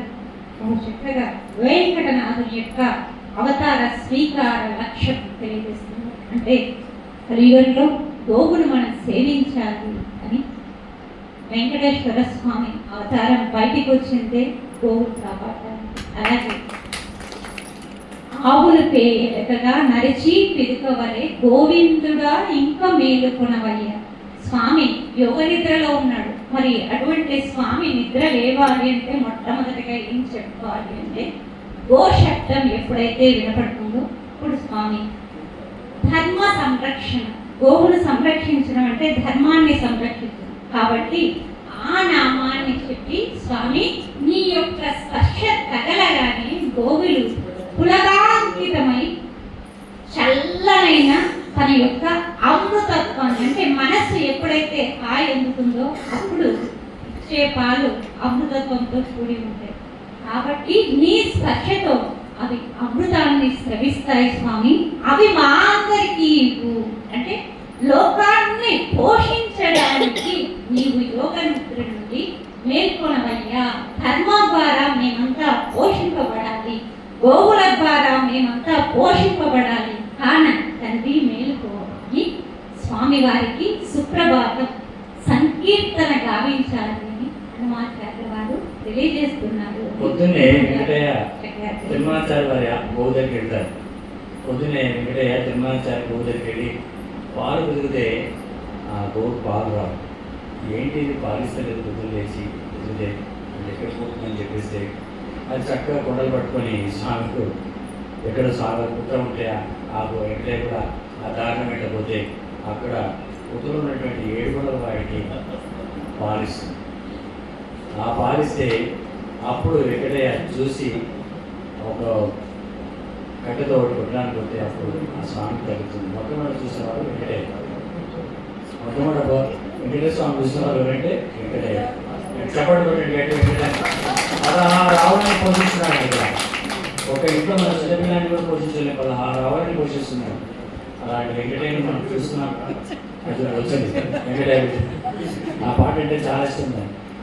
S3: చక్కగా వెంకటనాథుని యొక్క అవతార స్వీకార లక్ష్యం తెలియజేస్తున్నారు. అంటే కలియుగంలో గోవును మనం సేవించాలి అని వెంకటేశ్వర స్వామి అవతారం బయటికి వచ్చిందే గోవులు కాపాడాలి. అలాగే ఆవులు పేయలుకగా నరిచి పిదుకవలే గోవిందుడా ఇంకా మేలుకొనవయ్యా. స్వామి యోగ నిద్రలో ఉన్నాడు. మరి అటువంటి స్వామి నిద్ర లేవాలి అంటే మొట్టమొదటిగా ఏం చెప్పాలి అంటే గో శబ్దం ఎప్పుడైతే వినపడుతుందో ఇప్పుడు స్వామి ధర్మ సంరక్షణ, గోవును సంరక్షించడం అంటే ధర్మాన్ని సంరక్షించడం కాబట్టి ఆ నామాన్ని చెప్పి స్వామి నీ యొక్క స్పర్శ తగలగానే గోవులు పులకాంకితమై చల్లనైన తన యొక్క అమృతత్వాన్ని అంటే మనస్సు ఎప్పుడైతే హాయి అందుతుందో అప్పుడు ఇచ్చే పాలు అమృతత్వంతో కూడి ఉంటాయి. కాబట్టి నీ స్పర్శతో అవి అమృతాన్ని స్రవిస్తాయి స్వామి. అవి మా అందరికీ ఇవ్వు అంటే లోకాన్ని పోషించడానికి నీవు యోగ నిద్ర నుండి మేల్కొనవయ్యా. ధర్మం ద్వారా మేమంతా పోషింపబడాలి, గోవుల ద్వారా మేమంతా పోషింపబడాలి. కాన తండ్రి మేలుకోవాలి. స్వామివారికి సుప్రభాతం సంకీర్తన గావించాలని హనుమాచార్య వారు తెలియజేస్తున్నారు.
S1: పొద్దున్నే వెంకటయ్య తిరుమలాచార్య వారి గోవు దగ్గరికి వెళ్తారు. పొద్దున్నే వెంకటయ్య తిరుమలాచార్య గోవు దగ్గరికి వెళ్ళి పాలు పెరిగితే ఆ గోవుకు పాలు రావు. ఏంటి ఇది పాలిస్తలేదు పొద్దున్న లేచి పెరిగితే ఎక్కడ పోతుందని చెప్పేస్తే అది చక్కగా కొండలు పట్టుకొని స్వామికు ఎక్కడ సాగు పుట్ట ఉంటే ఆ ఎక్కడే కూడా ఆ దారిలో పెట్టకపోతే అక్కడ పుట్టలో ఉన్నటువంటి 7 కొండల వారికి పాలిస్తుంది. ఆ పాలిస్తే అప్పుడు ఎక్కడే చూసి ఒక కట్టెతో ఒకటి కొట్టడానికి పోతే అప్పుడు ఆ స్వామికి తగ్గుతుంది. మొట్టమొదటి చూసిన వారు వెంకటే. మొట్టమొదటి వెంకటేశ్వర స్వామి చూసిన వారు ఎవరంటే వెంకటయ్య. చెప్పడం వెంకటే 16 ఆవులను పోషిస్తున్నాడు. ఇక్కడ ఒక ఇంట్లో మన చిన్నపిల్లాన్ని కూడా పోషించలేదు, 16 ఆవులని పోషిస్తున్నాడు. అలాంటి వెంకటయ్యని మనం చూస్తున్నాం. వచ్చింది వెంకటయ్య. ఆ పాట అంటే చాలా ఇష్టం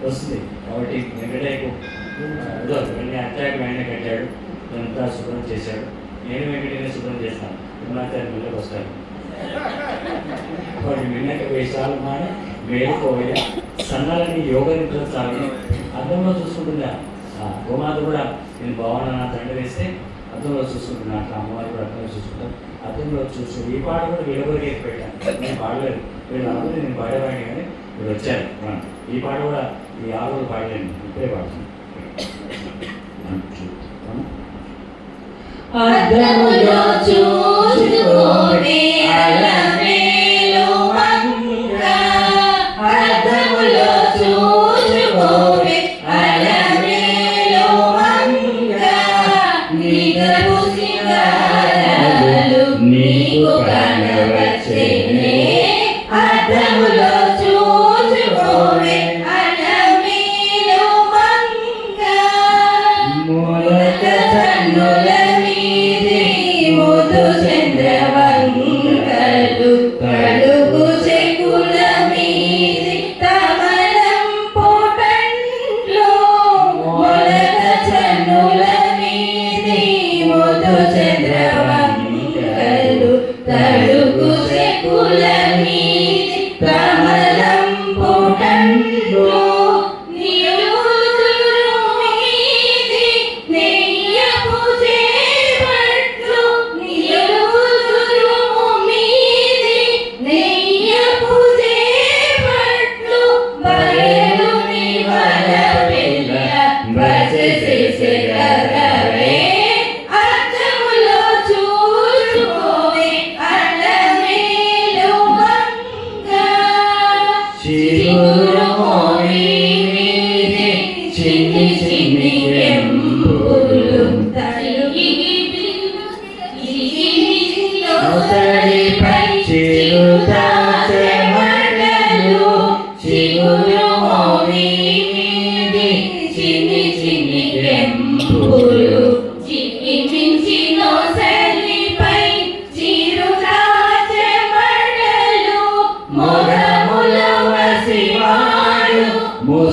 S1: వస్తుంది కాబట్టి వెంకటయ్యకు అత్యాయకు ఆయన కట్టాడు, ఇదంతా శుభ్రం చేశాడు. నేను వెంకటయ్యని శుభ్రం చేస్తాను, తిరుమలాచార్య మిల్లకి వస్తాడు. వాటి విన్నాక వేషాలు మాని మేలుకోవయ్య సన్నాలని యోగ నిద్ర సాగి అర్థంలో చూసుకుంటుందా. గోమాత కూడా నేను బాగున్నా నా తండ్రి వేస్తే అర్థంలో చూసుకుంటున్నా, అట్లా అమ్మవారు కూడా అర్థంలో చూసుకుంటాను. అర్థంలో చూసు ఈ పాట కూడా వీళ్ళకొరికి ఎత్తి పెట్టాను. నేను పాడలేదు, వీళ్ళు అనుకుంటే నేను పాడేవాడిని కానీ వీళ్ళు వచ్చారు. ఈ పాట కూడా ఈ 6 రోజులు పాడలేను, ఇప్పుడే పాడుతున్నాను.
S4: అద్దములో చూసుకోవే అలమేలు మంగ, అద్దములో చూసుకోవే అలమేలు మంగ, నిద్రపు సింగారాలు నీకు కనవచ్చెనే, అద్దములో చూసుకోవే అలమేలు మంగ, మూలక చన్నుల మీది ముదు చంద్రవ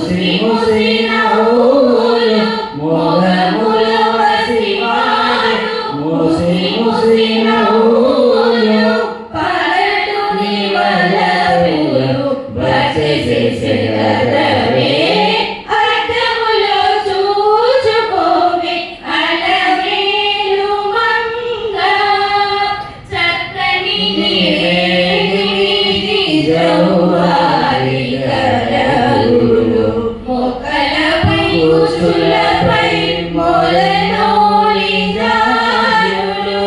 S4: ముసి ముసి నవ్వులు మోగములో వసివాడు ముసి ముసి నవ్వులు పరటుని వలపులు బసె చేసే గదవే అద్దములో చూచుకోవే అలమేలు మంగ చక్కని నీవేది జౌవారి కరవులు మొక్కలపై కుసులపై మొలనోలి జాజులు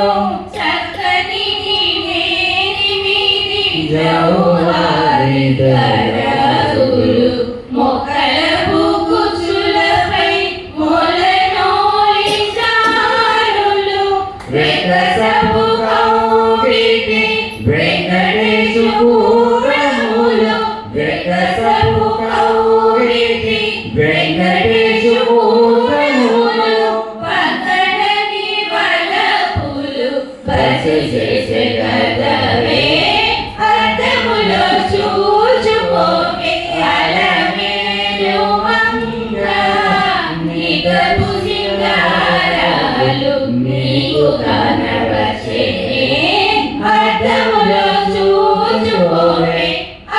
S4: చక్కని నీవేది జౌవారి కరవులు మొక్కలపు కుసులపై మొలనోలి జాజులు వెంకటపు కౌగిటి వెంకటేశు పూరములు వెంకటపు కౌగిటి వెంకటేశు పూరములు పక్కడని వలపులు బసె చేసే గదవే అద్దములో చూచుకోవే అలమేలు మంగ నిగపు సింగారాలు నీకు కనవచ్చేనే అద్దములో చూచుకోవే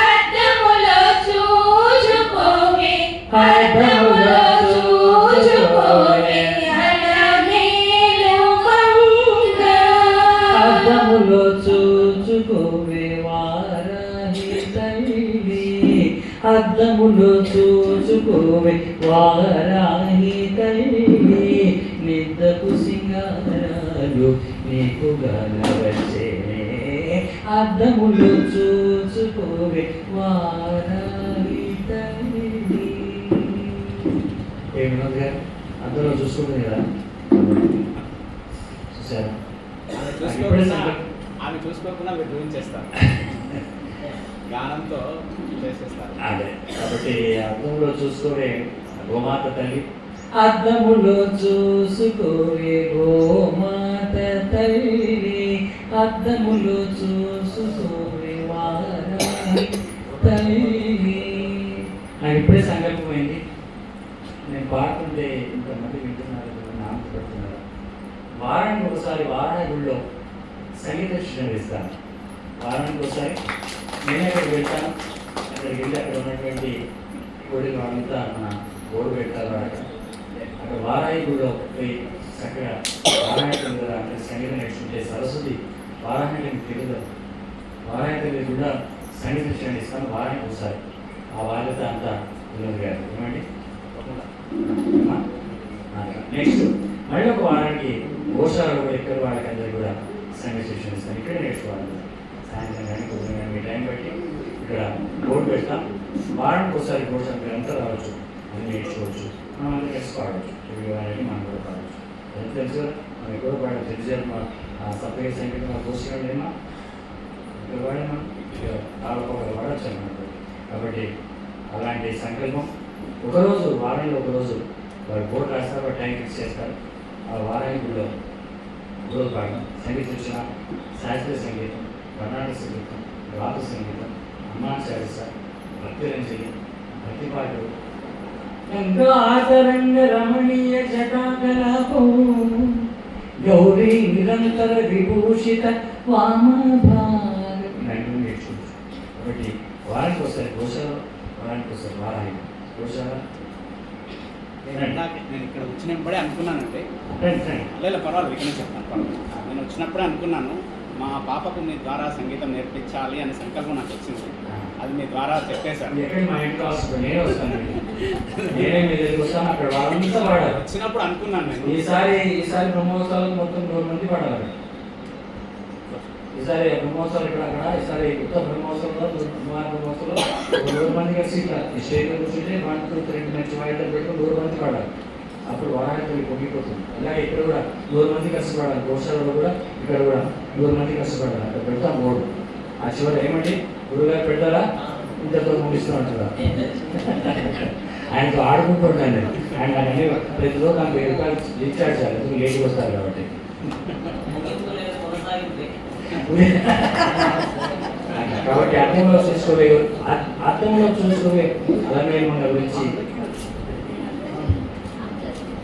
S4: అద్దములో చూచుకోవే అద్దములో చూచుకోవే అలమేలు మంగ
S5: అద్దములో చూచుకోవే వారాహి తల్లి అద్దములో చూచుకోవే వారాహి తల్లి నిద్దకు సింగారాలు నీకు గనవచ్చేనే అద్దములో చూచుకోవే వారాహి తల్లి. ఏమి వినోద్ గారు అద్దంలో చూసుకుంటుంది కదా చూసారా
S6: ఆమె చూసుకోకుండా మీరు చూపించేస్తారు గానంతో చేసేస్తారు.
S5: అదే కాబట్టి అద్దంలో చూసుకోవే గోమాత తల్లి అద్దములో చూసుకోవే గోమాత తల్లి అద్దములో చూసుకోవే వారాహి తల్లి. నాకు ఇప్పుడే సంకల్పమైంది, నేను పాడుతుంటే ఇంతమంది వింటున్నారు నామపడుతున్నారు. వారానికి ఒకసారి వారాహి గుళ్ళో సంగీత శిక్షణ ఇస్తాను. వారానికి ఒకసారి నేను అక్కడికి వెళ్తాను. అక్కడికి వెళ్ళి అక్కడ ఉన్నటువంటి కోడి వాళ్ళంతా మన ఓడి పెడతారు. అక్కడ వారాహి గుడిలో పోయి చక్కగా వారాహి దగ్గర అక్కడ సంగీతం నేర్చుకుంటే సరస్వతి వారాహి తెలియదు. వారాహి దగ్గర కూడా సంగీత శిక్షణ ఇస్తాను వారానికి ఒకసారి. ఆ బాధ్యత అంతా వినోద్ గారు ఏమండి. నెక్స్ట్ మళ్ళీ ఒక వారానికి గోశాల కూడా ఇక్కడ వాళ్ళకి అందరికీ కూడా సంగీత శిక్షణ ఇస్తాను. ఇక్కడే నేర్చుకోవాలి. సాయంత్రం కానీ పొద్దున కానీ మీ టైం బట్టి ఇక్కడ బోర్డు పెడతాం. వారానికి ఒకసారి గోశాల మీరు అంతా రావచ్చు, అది నేర్చుకోవచ్చు. మనం అందరూ కలిసి పాడవచ్చు. తెలుగు వారికి మనం కూడా పాడవచ్చు. అది తెలుసు కదా, మనం ఎక్కడో పాడవచ్చు. తెలిసారు మా సపరేయ సంగీతం మా గోశాల ఏమా ఇక్కడ వాడేమా ఆడపక్కల వాడచ్చు అన్నమాట. కాబట్టి అలాంటి సంకల్పం ఒకరోజు వారంలో ఒకరోజు వారు బోర్డు రాస్తారు, వారు టైం ఫిక్స్ చేస్తారు. ఆ వారానికి గుడిలో రోజు పాడడం సంగీత శిక్షణ, శాస్త్రీయ సంగీతం, కర్ణాటక సంగీతం, రాత సంగీతం, అమ్మాచారిస, భక్తి రంజని, భక్తి పాటలు, గంగాతరంగ రమణీయ జటాకలాపం గౌరీ నిరంతర విభూషిత వామభాగ ఇలాంటివి నేర్చుకోవచ్చు. కాబట్టి వారానికి ఒకసారి గోశాల, వారానికి ఒకసారి వారాహి గోశాల.
S6: నేను ఇక్కడ వచ్చినప్పుడే అనుకున్నానండి. లేదు పర్వాలేదు, ఇక్కడనే చెప్తాను పర్వాలేదు. నేను వచ్చినప్పుడే అనుకున్నాను మా పాపకు మీ ద్వారా సంగీతం నేర్పించాలి అనే సంకల్పం నాకు వచ్చింది. అది మీ ద్వారా చెప్పేశాను.
S5: మా ఇంట్లో నేనే వస్తాను, నేనే మీ దగ్గరికి వస్తాను. అక్కడ వాళ్ళంతా పాడాలి.
S6: వచ్చినప్పుడు అనుకున్నాను నేను
S5: ఈసారి బ్రహ్మోత్సవాలకు మొత్తం 100 మంది పాడాలి. ఈసారి బ్రహ్మోత్సవాలు ఇక్కడ ఈసారి కొత్త బ్రహ్మోత్సవంలో బ్రహ్మోత్సవంలో 100 మంది కలిసి ఈ స్టేజ్ కూర్చుంటే 1, 2, 3 మంచి వాయిదాలు పెట్టుకుని 100 మంది పాడాలి. అప్పుడు వారానికి పొంగిపోతుంది. అలాగే ఇక్కడ కూడా 100 మంది కష్టపడాలి. గోశాలలో కూడా ఇక్కడ కూడా 100 మంది కష్టపడాలి. అక్కడ పెడతాం బోర్డు. ఆ చివరి ఏమండి గురుగారు పెట్టారా ఇంతతో ముగిస్తూ ఉంటుందా ఆయనతో ఆడుకుంటుంటాను. ఆయన అన్ని ప్రతిరోజు నాకు 1000 రూపాయలు రీఛార్జ్ చేయాలి, ఎందుకు లేట్గా వస్తారు కాబట్టి. కాబట్టి అర్థంలో చూసుకోవే అర్థంలో చూసుకోవే అలమేలు మంగ గురించి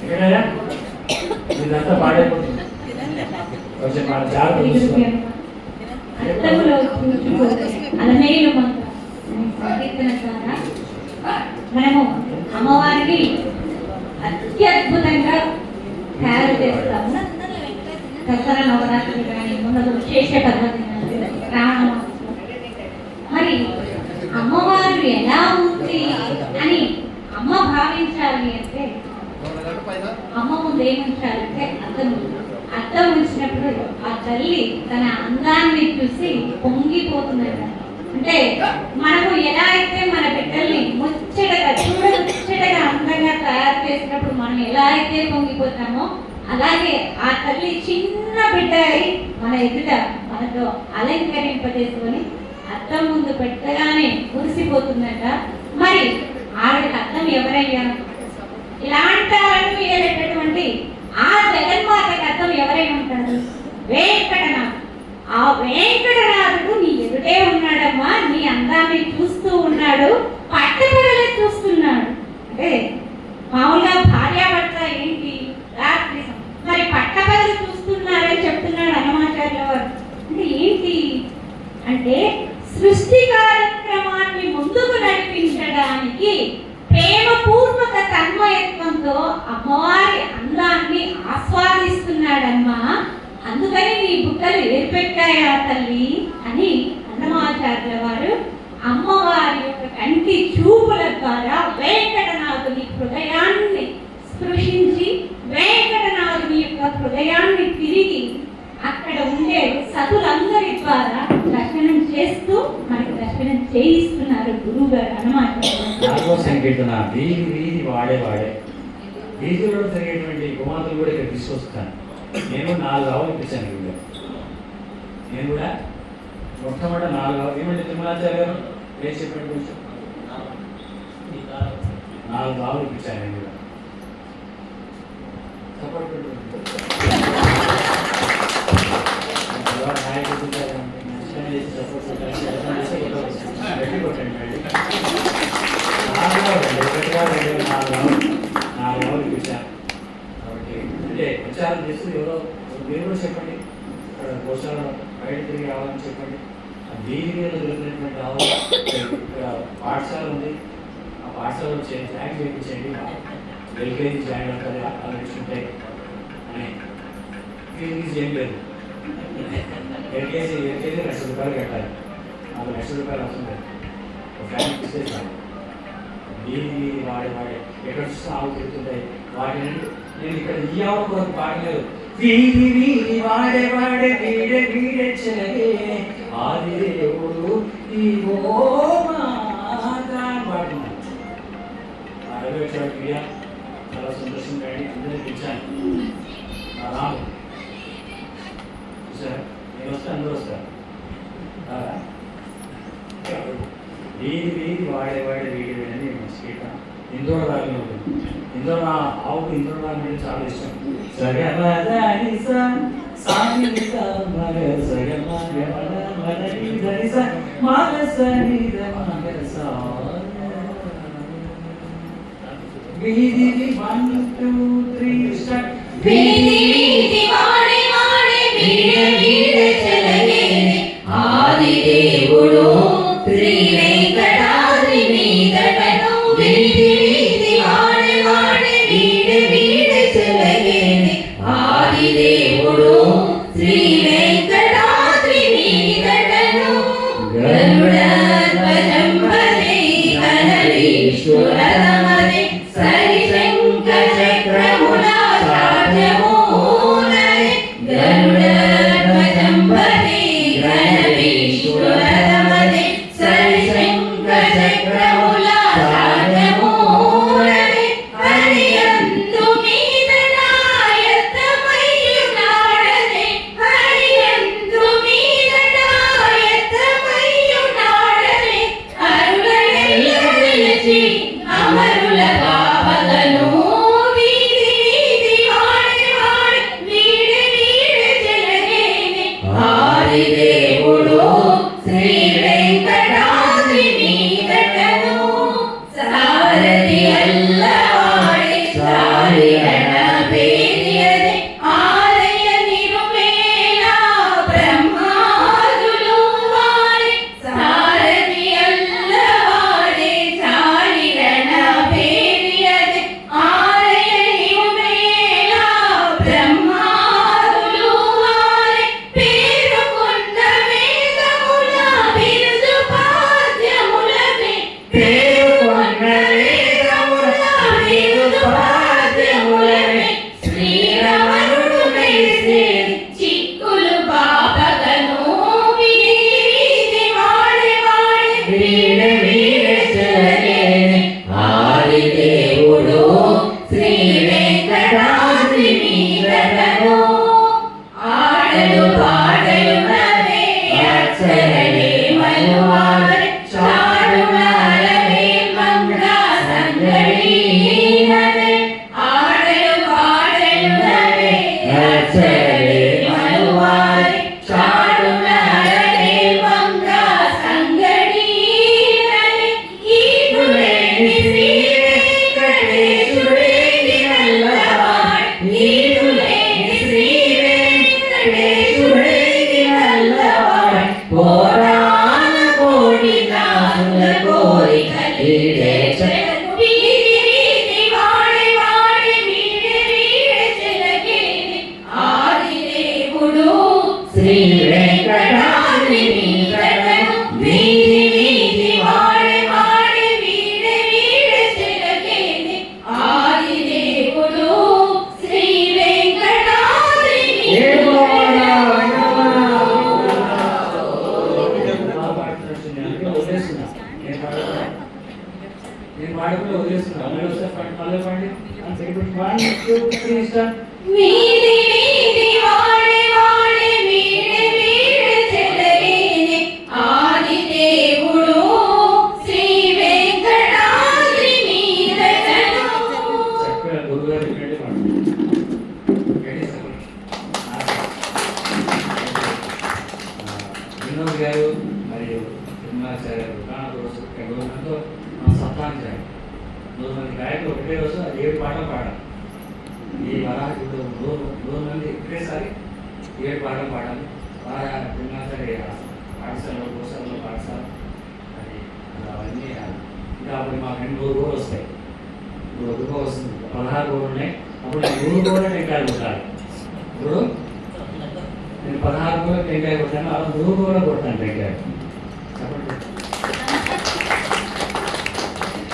S5: ఎక్కడయ్యా ఇదంతా పాడైపోతుంది. కొంచెం మన జాగ్రత్త
S3: శ్రీ గురుభ్యో నమః. అర్థములో చూచుకోవే అలమేలు మంత్ర సంకీర్తన ద్వారా మనము అమ్మవారిని అత్యద్భుతంగా తయారు చేస్తాము. దసరా నవరాత్రి కానీ ముందు విశేష పర్వదినాలు రావణ మరి అమ్మవారు ఎలా ఉంది అని అమ్మ భావించాలి అంటే అమ్మ ముందు ఏముంచాలంటే అర్థం ఉంచినప్పుడు ఆ తల్లి తన అందాన్ని చూసి పొంగిపోతుందట. అంటే మనము ఎలా అయితే మన బిడ్డల్ని ముచ్చటగా అందంగా తయారు చేసినప్పుడు మనం ఎలా అయితే పొంగిపోతామో అలాగే ఆ తల్లి చిన్న బిడ్డ అయి మన ఎదుట మనతో అలంకరింపజేసుకొని అద్దం ముందు పెట్టగానే మురిసిపోతుందట. మరి ఆవిడకి అద్దం ఎవరయ్యా? ఇలాంటి అలంకరించేటటువంటి ఆ జగన్మాతకి అద్దం ఎవరై ఉంటారు? వెంకటనాథ్. ఆ వెంకటనాథుడు నీ ఎదుటే ఉన్నాడమ్మా, నీ అందాన్ని చూస్తూ ఉన్నాడు, పట్టపగలే చూస్తున్నాడు. అంటే మామూలుగా భార్యాభర్త ఏంటి రాత్రి మరి పట్టపగలు చూస్తున్నారని చెప్తున్నాడు హనుమాచార్యుల వారు. అంటే ఏంటి అంటే సృష్టి కార్యక్రమాన్ని ముందుకు నడిపించడానికి ప్రేమపూర్వక తన్మయత్వంతో అమ్మవారి అందాన్ని ఆస్వాదిస్తున్నాడమ్మా. అందుకని నీ బుట్టలు ఏర్పెట్టాయా తల్లి అని హనుమాచార్యుల వారు అమ్మవారి యొక్క కంటి చూపుల ద్వారా వెంకటనాథుని హృదయాన్ని స్పృశించి వెంకటనాథుని యొక్క హృదయాన్ని తిరిగి అక్కడ ఉండే సతులందరి ద్వారా దర్శనం చేస్తూ మనకు దర్శనం చేయిస్తున్నారు గురువు గారు హనుమాచార్యులు.
S5: నాలుగో సంకీర్తన వీధి వీధి వాడే వీధిలో జరిగేటువంటి కుమార్తెలు కూడా ఇక్కడ తీసుకొస్తాను. నేను 4 ఆవులు ఇప్పించాను వీళ్ళు. నేను కూడా మొట్టమొదట 4 ఆవులు ఏమంటే తిరుమలాచార్య గారు ఏం చెప్పండి కొంచెం 4 ఆవులు ఇప్పించాను నేను కూడా. సపోర్ట్ పెట్టి కొట్టండి మళ్ళీ 4 ఆవులు ఇప్పించాను. కాబట్టి అంటే ప్రచారం చేస్తూ ఎవరో మీరు కూడా చెప్పండి, ఇక్కడ గోశాల బయట తిరిగి రావాలని చెప్పండి. వీధి మీద దొరికినటువంటి ఆవులు ఇక్కడ పాఠశాల ఉంది, ఆ పాఠశాలలో ట్యాగ్ చేయించండి. ఎల్కేజీ జాయిన్ అవుతుంది ఆలోచించుంటాయి అని ఫీజు ఏం లేదు. ఎల్కేజీ 1,00,000 రూపాయలు కట్టాలి, 4 లక్షల రూపాయలు అవసరం లేదు. ఒక ఫ్యామిలీ ఇచ్చేస్తాను. వీధి వాడే ఎక్కడ చూస్తే ఆవులు తిరుగుతుంటాయి. వాటిని నేను ఇక్కడ ఈ ఆవు కొరకు పాడలేదు. వీధి వీధి వాడే వీడే వీడే చెలగే ఆది దేవుడు ఈ పాడుతున్నాను. ఆ రవి వచ్చాడు ప్రియా, చాలా సంతోషంగా అందరినీ పిలిచాను. రాము సార్ నేను వస్తే అందరూ వస్తారు. వీధి వీధి వాడే వీడి అని మంచి ఇందోర రాగంలో ఉంటుంది. ఇందోర ఆవుకు ఇందోర రాగం అంటే చాలా ఇష్టం. వీధి 1 2 3 స్టార్ట్.
S4: వీధి వీధి వాడే వీడే వీడే చెలగే ఆది దేవుడు శ్రీ వెంకటాద్రి మీదటను. వీధి వీధి వాడే వీడే వీడే చెలగే ఆది దేవుడు శ్రీ వెంకటాద్రి మీదటను. గరుడధ్వజం భజే హరీశ్వరమదే సరి శంఖ చక్రముల రాజమోనరే. గరుడధ్వజం భజే గణేశ్వరమదే సరి శంఖ చక్రముల రాజమోనరే. హరియందు మీదనాయత్తమయ్యునాడనే హరియందు మీదనాయత్తమయ్యునాడనే అరుగెల్ల నిలిచి అమరు
S5: నేను పాడకుండా వదిలేస్తున్నాను. మళ్ళీ వస్తే మళ్ళీ పాడి అంతే. ఇప్పుడు 1 2 3 స్టార్ట్.
S4: వీడి వీడి వాడే వాడే వీడి వీడి చెలరేనే ఆది దేవుడు శ్రీ వెంకటాద్రి మీదను.
S5: చక్కగా గురుగారు చెప్పినట్టే పాడు. వినోద్ గారు మరియు తిరుమలాచార్య రోజుతో సప్తాంచారు 100 మంది గాయకులు ఒకటే రోజు 7 పాటలు పాడాలి. ఈ వరాహుడు 100 మంది ఒకేసారి 7 పాటలు పాడాలి. తిరుమలాచార్య పాఠశాలలో గోశాలలో పాఠశాల అది అవన్నీ ఇంకా అప్పుడు మాకు 2 రోజులు వస్తాయి. ఇప్పుడు 1 రోజు వస్తుంది, 16 రోజులు ఉన్నాయి. అప్పుడు 3 రోజులు టెంకాయలు కొట్టాలి. ఇప్పుడు నేను 16 రోజులు టెంకాయ కొట్టాను, అలా 3 రోజులు కొడతాను టెంకాయ. చెప్పండి,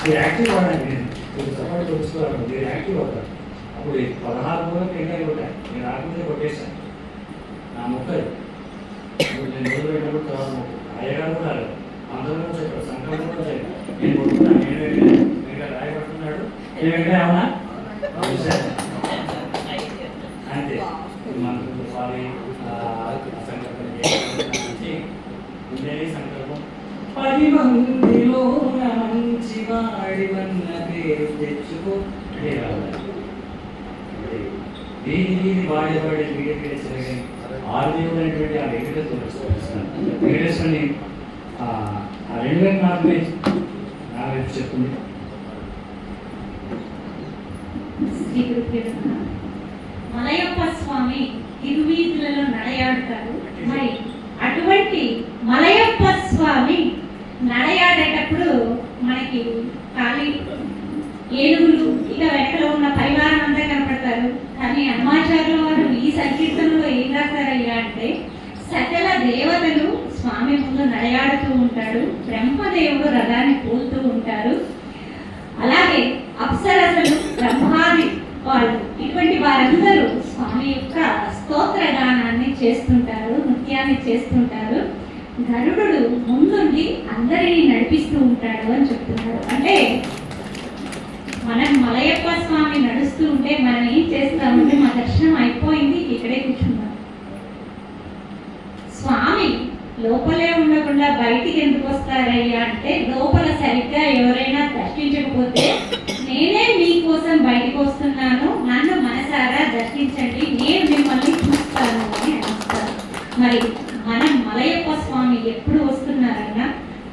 S5: మీరు యాక్టివ్ వాడండి. మీరు సపోర్ట్ తెలుసుకోవాలి, మీరు యాక్టివ్ అవుతారు. అప్పుడు 16 రోజులు టెంకాయ కొట్టాను, నేను రాకముందే కొట్టేశాను నా మొక్కలు. ఇప్పుడు నేను మొదలు పెట్టినప్పుడు తర్వాత మొక్క అయ్యగారు కూడా అందరూ కూడా చెప్పారు, సంక్రాంతి కూడా చెప్పారు. నేను కొట్టుకున్నాను, నేను రాయబడుతున్నాడు, నేను అవునా అంతే. మనకు స్వామి సంకల్పం చేసి సంకల్పం 10 మందిలో మంచి వాడివన్న పేరు తెచ్చుకో. వీధి వాడేవాడే వీడి పేరు ఆరుదేవుడు అనేటువంటి ఆ వెంకటేశ్వరుడు వెంకటేశ్వరుని ఆ 2004 నా వైపు చెప్తుంది.
S3: శ్రీ గురుభ్యో నమః. మలయప్ప స్వామి తిరువీధులలో నడయాడుతారు. మరి అటువంటి మలయప్ప స్వామి నడయాడేటప్పుడు మనకి ఖాళీ ఏనుగులు ఇక వెనకలో ఉన్న పరివారం అంతా కనపడతారు. కానీ హనుమాచార్యుల వారు ఈ సంకీర్తనలో ఏం రాస్తారయ్యా అంటే, సకల దేవతలు స్వామి ముందు నడయాడుతూ ఉంటాడు, బ్రహ్మదేవుడు రథాన్ని పోలుతూ ఉంటారు. అలాగే అప్సరసలు, బ్రహ్మాది వాళ్ళు, ఇటువంటి వారందరూ స్వామి యొక్క స్తోత్ర గానాన్ని చేస్తుంటారు, నృత్యాన్ని చేస్తుంటారు. గరుడు ముందుండి అందరినీ నడిపిస్తూ ఉంటాడు అని చెప్తున్నారు. అంటే మనం మలయప్ప స్వామి నడుస్తూ ఉంటే మనం ఏం చేస్తామంటే, మా దర్శనం అయిపోయింది, ఇక్కడే కూర్చున్నాం. స్వామి లోపలే ఉండకుండా బయటికి ఎందుకు వస్తారయ్యా అంటే, లోపల సరిగ్గా ఎవరైనా దర్శించకపోతే నేనే మీకోసం బయటికి వస్తున్నాను, నన్ను మనసారా దర్శించండి, నేను మిమ్మల్ని చూస్తాను అని అనిస్తారు. మరి మనం మలయప్ప స్వామి ఎప్పుడు వస్తున్నారన్నా,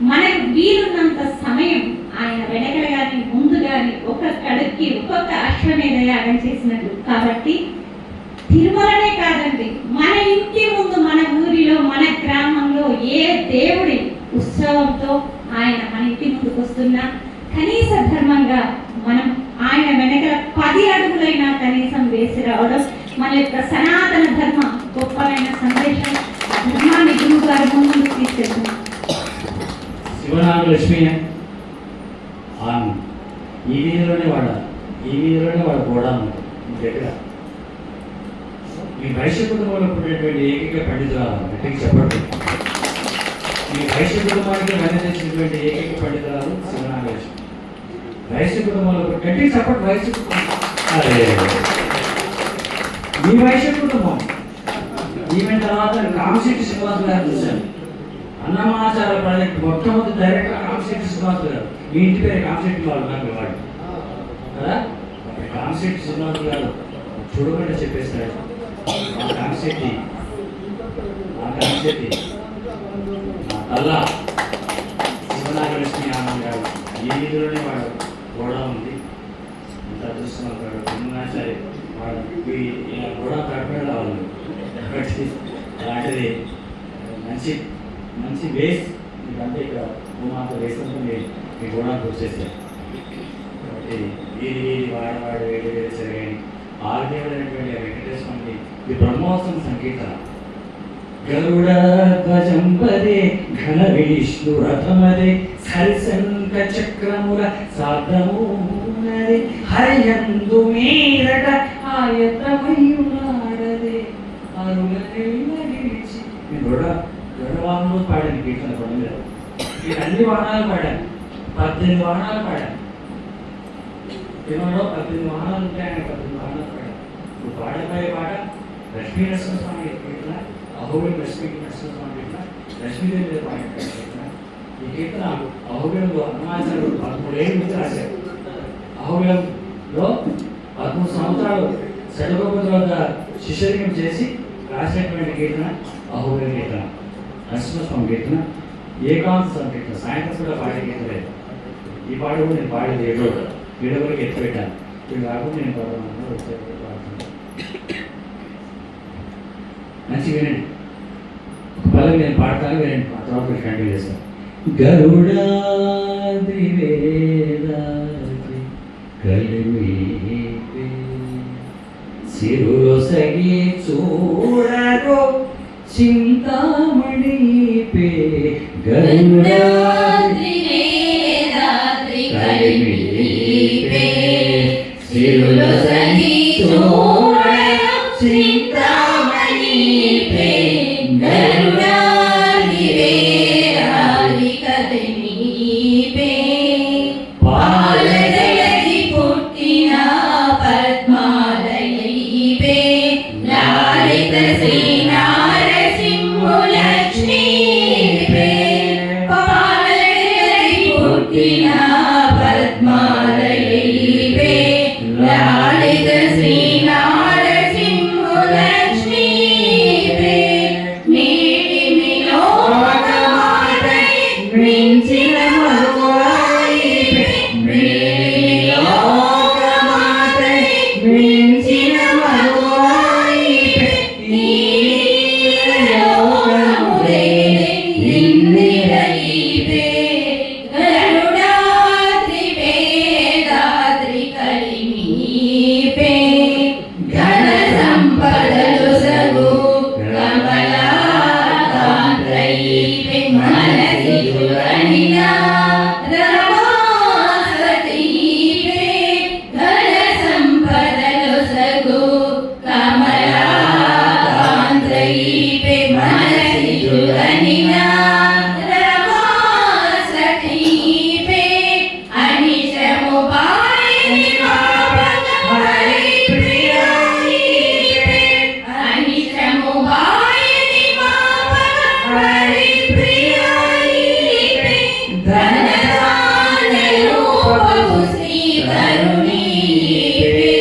S3: మనకు వీలున్నంత సమయం ఆయన వెనకల కానీ ముందు కానీ ఒక్కొక్కడికి ఒక్కొక్క అశ్వమేధ యాగం చేసినట్టు. కాబట్టి తిరుమలనే కాదండి, మన ఇంటి ముందు, మన ఊరిలో, మన గ్రామంలో ఏ దేవుడి ఉత్సవంతో ఆయన మన ఇంటి ముందుకు వస్తున్నా కనీస ధర్మంగా మనం ఆయన వెనకల 10 అడుగులైనా కనీసం వేసి రావడం మన యొక్క సనాతన ధర్మ గొప్పమైన సందేశం. ధర్మాన్ని గురువు గారు ముందుకు తీసుకెళ్తున్నాం.
S5: శివనాగలక్ష్మి ఈ వీధిలోనే వాడాలి, ఈ వీధిలోనే వాడు కూడా ఉంటుంది మీ దగ్గర. మీ వైశ్య కుటుంబంలో పుట్టినటువంటి ఏకైక పండితురాలు గట్టికి చెప్పండి. మీ వైశ్య కుటుంబానికి మధ్య చేసినటువంటి ఏకైక పండితురాలు శివనాగలక్ష్మి. వైశ్య కుటుంబంలో గట్టికి చెప్పండి. వైశ్య కుటుంబం మీ వైశ్య కుటుంబం. ఈమె తర్వాత కామశెట్టి శ్రీనివాస్ గారు చూశాను. అన్నమాచార ప్రాజెక్ట్ మొట్టమొదటి డైరెక్టర్ కామశెట్టి శ్రీనివాస్ గారు. మీ ఇంటి పేరు కామశెట్టి వాళ్ళు నాకు వాడు కదా. కామశెట్టి శ్రీనివాస్ గారు చూడకుండా చెప్పేస్తాడు, మా కామశెట్టి నా తల్లా శివనాగలక్ష్మి ఆనంద్ గారు ఈ వీధిలోనే వాడు గోడ ఉంది. అంత అదృష్టం సరే వాడు గోడ తడపడం రావాలి. అలాంటిది మంచి మంచి వేస్ మీకంటే ఇక్కడ మాకు వేసుకుంటుంది మీ గోడానికి వచ్చేసారు. కాబట్టి వీధి వాడవాడు వేడి వేడి సరిగాని ఆర్దేవుడైనటువంటి వెంకటేశ్వరుని ఇది బ్రహ్మోత్సవం సంకీర్తన. గరుడ ధ్వజంపదే ఘన విష్ణు రథమదే సరిశంక చక్రముల సాధమునదే హరియందు మీరట ఆయతమయునాడదే అరుణ నిలిచి. గరుడవాహనంలో పాడిన కీర్తన కొండ మీద నేను అన్ని వాహనాలు పాడాను, 18 వాహనాలు పాడాను. తిరుమలలో 18 వాహనాలు ఉంటాయి, ఆయన 18 వాహనాలు పాడాను. ఇప్పుడు పాడపోయే పాట లక్ష్మీ నరసింహస్వామి కీర్తన, అహోబిలం లక్ష్మీ నరసింహస్వామి కీర్తన, లక్ష్మీదేవి పాడిన కీర్తన. ఈ కీర్తన అహోబిలంలో అన్నమాచార్యుడు 13 ఏళ్ళ నుంచి రాశారు. అహోబిలంలో 13 సంవత్సరాలు శతగోపతి వద్ద శిష్యరికం చేసి రాసినటువంటి కీర్తన అహోబిలం కీర్తన, నరసింహస్వామి కీర్తన, ఏకాంత స్వామి కీర్తన. సాయంత్రం కూడా పాడే కీర్తలేదు. ఈ పాట కూడా నేను పాడేది ఏడో వరకు ఎత్తి పెట్టాను. ఇవి కాకుండా నేను పాడుతున్నాను. మంచి వినండి, పల్లవి నేను పాడతాను, వినండి, ఆ తర్వాత మీరు కంటిన్యూ చేస్తాను. గరుడాద్రి వేదాద్రి కలిమీపే సిరులొసగి చూడరో చింతామణి పే గరుడాద్రి
S4: వేదాద్రి కలిమీపే సిరులొసగి చూడరో చింతామణి పే గరుడాద్రి వేదాద్రి కలిమీపే పాలజలది పుట్టిన పద్మాలయీపే లాలిత శ్రీనారసింహులక్ష్మీపే పాలజలది పుట్టిన పద్మాలయీపే లాలిత శ్రీనారసింహులక్ష్మీపే నీటిమి లోకమాతై మించిన మరువాయిపే నీటిమి లోకమాతై మించిన మరువాయిపే నీలోకములే ఇందిరయిపే గరుడాద్రి వేదాద్రి కలిమీపే ఘన సంపదలు సగు కమలాకాంతయీపే మనసిజురనినా రమాసతీపే ఘన సంపదలు సగు కమలాకాంతయీపే మనసిజురనినా రమాసతీపే అనిశము పాయని పాపక హరిప్రియాయీపే అనిశము పాయని పాపక హరిప్రియాయీపే ధనదాన రూపము శ్రీ కరుణీపే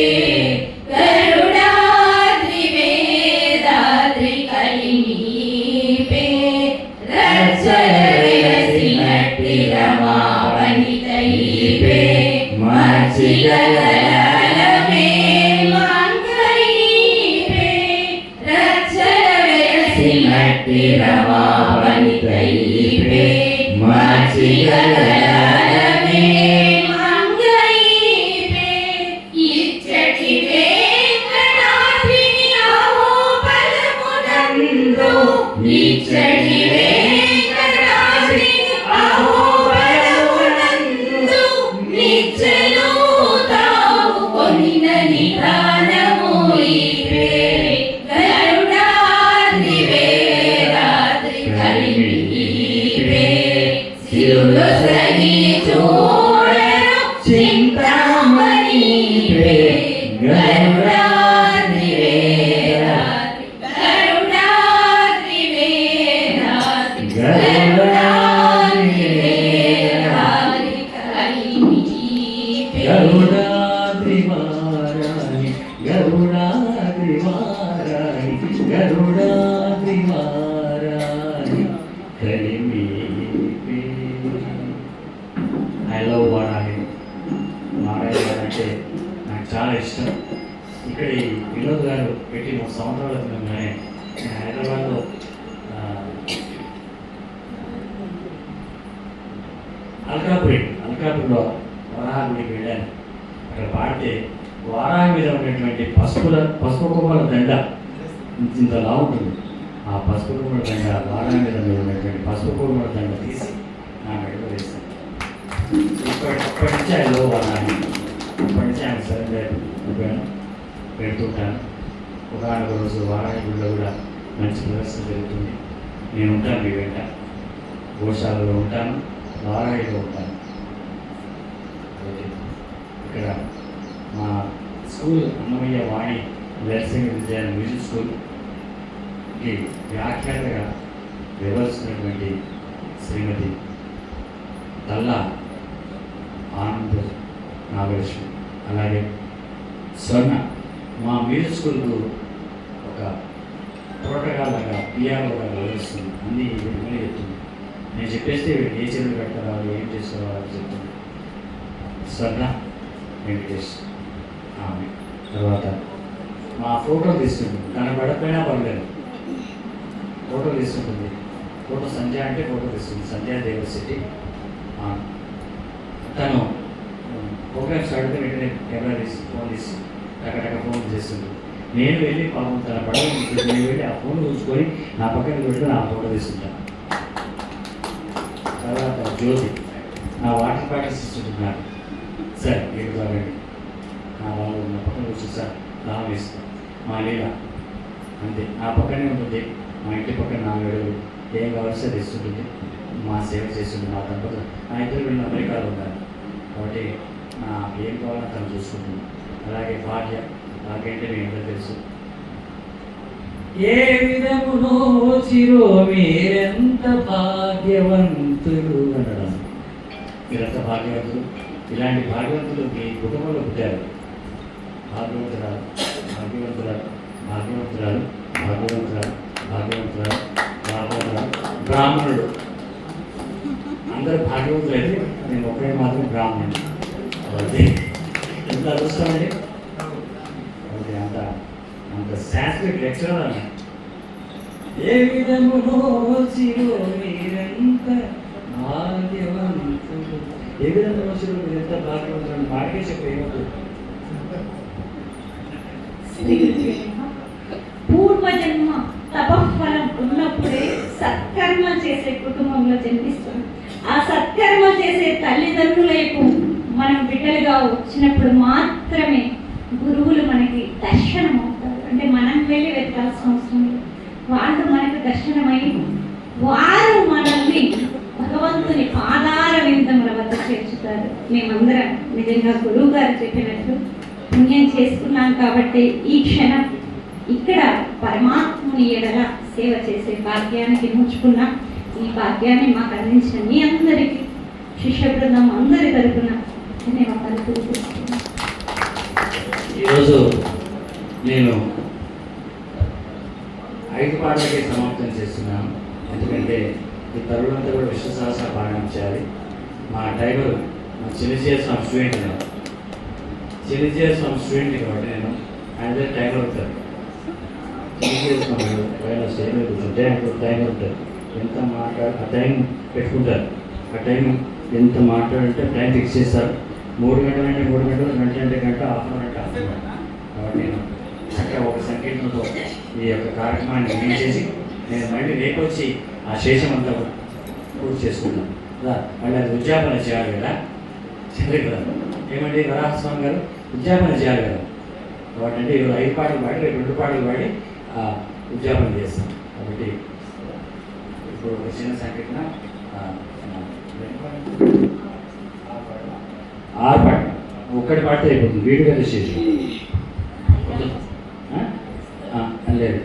S4: గరుడాద్రి వేదాద్రి కలిమీపే రచ్చల వెలసినట్టి రమావనితయీపే మచ్చిగలమే మంగళీపే రచ్చల వెలసినట్టి రమావనితయీపే మచ్చిగలమే మంగళీపే ఇచ్చటి వెంకటాద్రిని అహోబలమునందు ఇచ్చటి వెంకటాద్రిని అహోబలమునందు నిచ్చలు తావు కొనిన నిధానము ఈపే గరుడాద్రి వేదాద్రి కలిమీపే సిరులొసగి చూడరో చింతామణీపే గరుడాద్రి వేదాద్రి గరుడాద్రి వేదాద్రి గరుడాద్రి వేదాద్రి కలిమీపే
S5: గరుడాద్రి వారాణి గరుడాద్రి వారాణి గరుడాద్రి వారాణి కలిమీపే. ఐ లవ్ వారాణి. నారాయణ గారు అంటే నాకు చాలా ఇష్టం. ఇక్కడ ఈ వినోద్ గారు పెట్టి 3 సంవత్సరాల క్రితంగానే నేను హైదరాబాద్లో అల్కాపూర్లో వరాహ గుడికి వెళ్ళాను. అక్కడ పాడితే వారాహ మీద ఉన్నటువంటి పసుపు కొమ్మల దండ ఇంత లా ఉంటుంది. ఆ పసుపు కొమ్మల దండ వారాహ మీద ఉన్నటువంటి పసుపు కొమ్మల దండ తీసి నా మెడలో వేశాను. అప్పటి నుంచి ఆయన వారాహి, అప్పటి నుంచి ఆయన సరెండర్ అయిపోయాను, పెడుతుంటాను. ఒకనొక రోజు వారాహి గుడిలో కూడా మంచి ప్రదర్శన జరుగుతుంది. నేను ఉంటాను మీ వెంట.
S1: గోశాలలో ఉంటాను, వారాయిలో ఉంటాను. కాబట్టి ఇక్కడ మా స్కూల్ అన్నమయ్య వాణి నర్సింగ్ విద్యాలయం మ్యూజిక్ స్కూల్కి వ్యాఖ్యాతగా వ్యవహరిస్తున్నటువంటి శ్రీమతి తల్లా ఆనంద్ నాగలక్ష్మి, అలాగే స్వర్ణ మా మ్యూజిక్ స్కూల్కు ఒక ప్రోటోకాల్ లాగా పిఆర్ఓగా వ్యవహరిస్తుంది. అన్నీ విధంగా చెప్తుంది. నేను చెప్పేస్తే ఏ చెరువులు కట్టాలి, ఏం చేసుకోవాలి చెప్తుంది. స్వర్ణ వెంకటేష్ ఆమె. తర్వాత మా ఫోటో తీసుకుంటుంది, కనబడకపోయినా పర్లేదు, ఫోటో తీసుకుంటుంది. ఫోటో సంధ్య అంటే ఫోటో తీసుకుంటుంది, సంధ్యా దేవశెట్టి. తను ప్రోగ్రామ్స్ అడిగితే వెంటనే కెమెరా తీసి ఫోన్ తీసి టకటక ఫోన్ చేస్తుంది. నేను వెళ్ళి పాపం తన పడవ నేను వెళ్ళి ఆ ఫోన్ చూసుకొని నా పక్కన పెట్టుకుని ఆ ఫోటో తీసుకుంటాను. తర్వాత జ్యోతి నా వాటర్ బాటిల్స్ ఇస్తుంటున్నాను. సార్ మీరు తాగండి, నా వాళ్ళు నా పక్కన కూర్చొని సార్ దాహం వేస్తాను. మా లీల అంతే నా పక్కనే ఉంటుంది. మా ఇంటి పక్కన 4 అడుగులు ఏం కావాల్సి అది ఇస్తుంటుంది. మా సేవ చేస్తుంది. మా దంపతులు నా ఇద్దరు వీళ్ళు అమెరికాలో ఉన్నారు కాబట్టి నా ఏం కావాలో తను చూసుకుంటుంది. అలాగే భాగ్య, నాకేంటే మీ అందరూ తెలుసు. ఏ విధమునో చిరో మీరెంత భాగ్యవంతులు అనడం. మీరంత భాగ్యవంతులు. ఇలాంటి భాగ్యవంతులు మీ కుటుంబంలో పుట్టారు. భాగ్యవంతురాలు, భాగ్యవంతురాలు, భాగ్యవంతురాలు, భాగ్యవంతురాలు, భాగ్యవంతురాలు, భాగ్యవంతురాలు, బ్రాహ్మణుడు. అందరూ భాగ్యవంతులు అయితే నేను ఒకటే మాత్రం బ్రాహ్మణుడు. కాబట్టి ఎంత అదృష్టమండి. కాబట్టి అంత సాంస్క్రిట్ లెక్చరర్ అన్న. ఏ విధములో చిరో మీరెంత భాగ్యవంతులు. ఏ విధంగా చిరో మీరెంత భాగ్యవంతులు మాటకే చెప్పి ఏమవుతుంది.
S3: పూర్వజన్మ తపఫలం ఉన్నప్పుడే సత్కర్మ చేసే కుటుంబంలో జన్మిస్తుంది. ఆ సత్కర్మ చేసే తల్లిదండ్రులకు మనం బిడ్డలుగా వచ్చినప్పుడు మాత్రమే గురువులు మనకి దర్శనం అవుతారు. అంటే మనం వెళ్ళి వెతకాల్సిన అవసరం లేదు, వాళ్ళు మనకు దర్శనమై వారు మనల్ని భగవంతుని పాదార విందముల వద్ద చేర్చుతారు. మేమందరం నిజంగా గురువు గారు చెప్పినట్టు పుణ్యం చేసుకున్నాం కాబట్టి ఈ క్షణం ఇక్కడ పరమాత్ముని ఎడల సేవ చేసే భాగ్యానికి నోచుకున్నాం. ఈ భాగ్యాన్ని మాకు అందించిన మీ అందరికీ శిష్య బృందం అందరి తరపున ధన్యవాదాలు తెలియజేస్తున్నాను.
S1: ఈరోజు నేను 5 పాటలకే సమాప్తం చేస్తున్నాను. ఎందుకంటే ఈ తరుణంతా కూడా విష్ణు సహస్ర పారాయణం చేయాలి. మా డ్రైవర్ మా చిన్నచేసిన స్టూడెంట్, చిన్నచేసిన స్టూడెంట్ కాబట్టి నేను ఆయన దగ్గర టైం అవుతారు. చిన్నచేసుకున్నాడు ఆయన స్టేజ్ మీద కూర్చుంటే ఆయన టైం అవుతారు. ఎంత మాట్లాడు ఆ టైం పెట్టుకుంటారు. ఆ టైం ఎంత మాట్లాడంటే టైం ఫిక్స్ చేస్తారు. 3 గంటలు అంటే 3 గంటలు, గంట అంటే గంట, హాఫ్ అన్ అవర్ అంటే హాఫ్ అన్ అవర్. కాబట్టి నేను చక్కగా ఒక సంకీర్తనతో ఈ యొక్క కార్యక్రమాన్ని ముగించేసి నేను మళ్ళీ రేపు వచ్చి ఆ శేషం అంతా పూర్తి చేసుకుంటాను కదా. మళ్ళీ అది ఉద్యాపన చేయాలి కదా, చేయాలి కదా. ఏమండి వరాహస్వామి గారు ఉద్యాపన చేయాలి కదా. కాబట్టి అంటే 5 పాటలు పాడి రేపు 2 పాటలు పాడి ఉద్యాపన చేస్తాం. కాబట్టి ఇప్పుడు ఒక చిన్న సంకీర్తన 6 పాట, ఒక్కటి పాడితే అయిపోతుంది. వీడిగా చేసి లేదు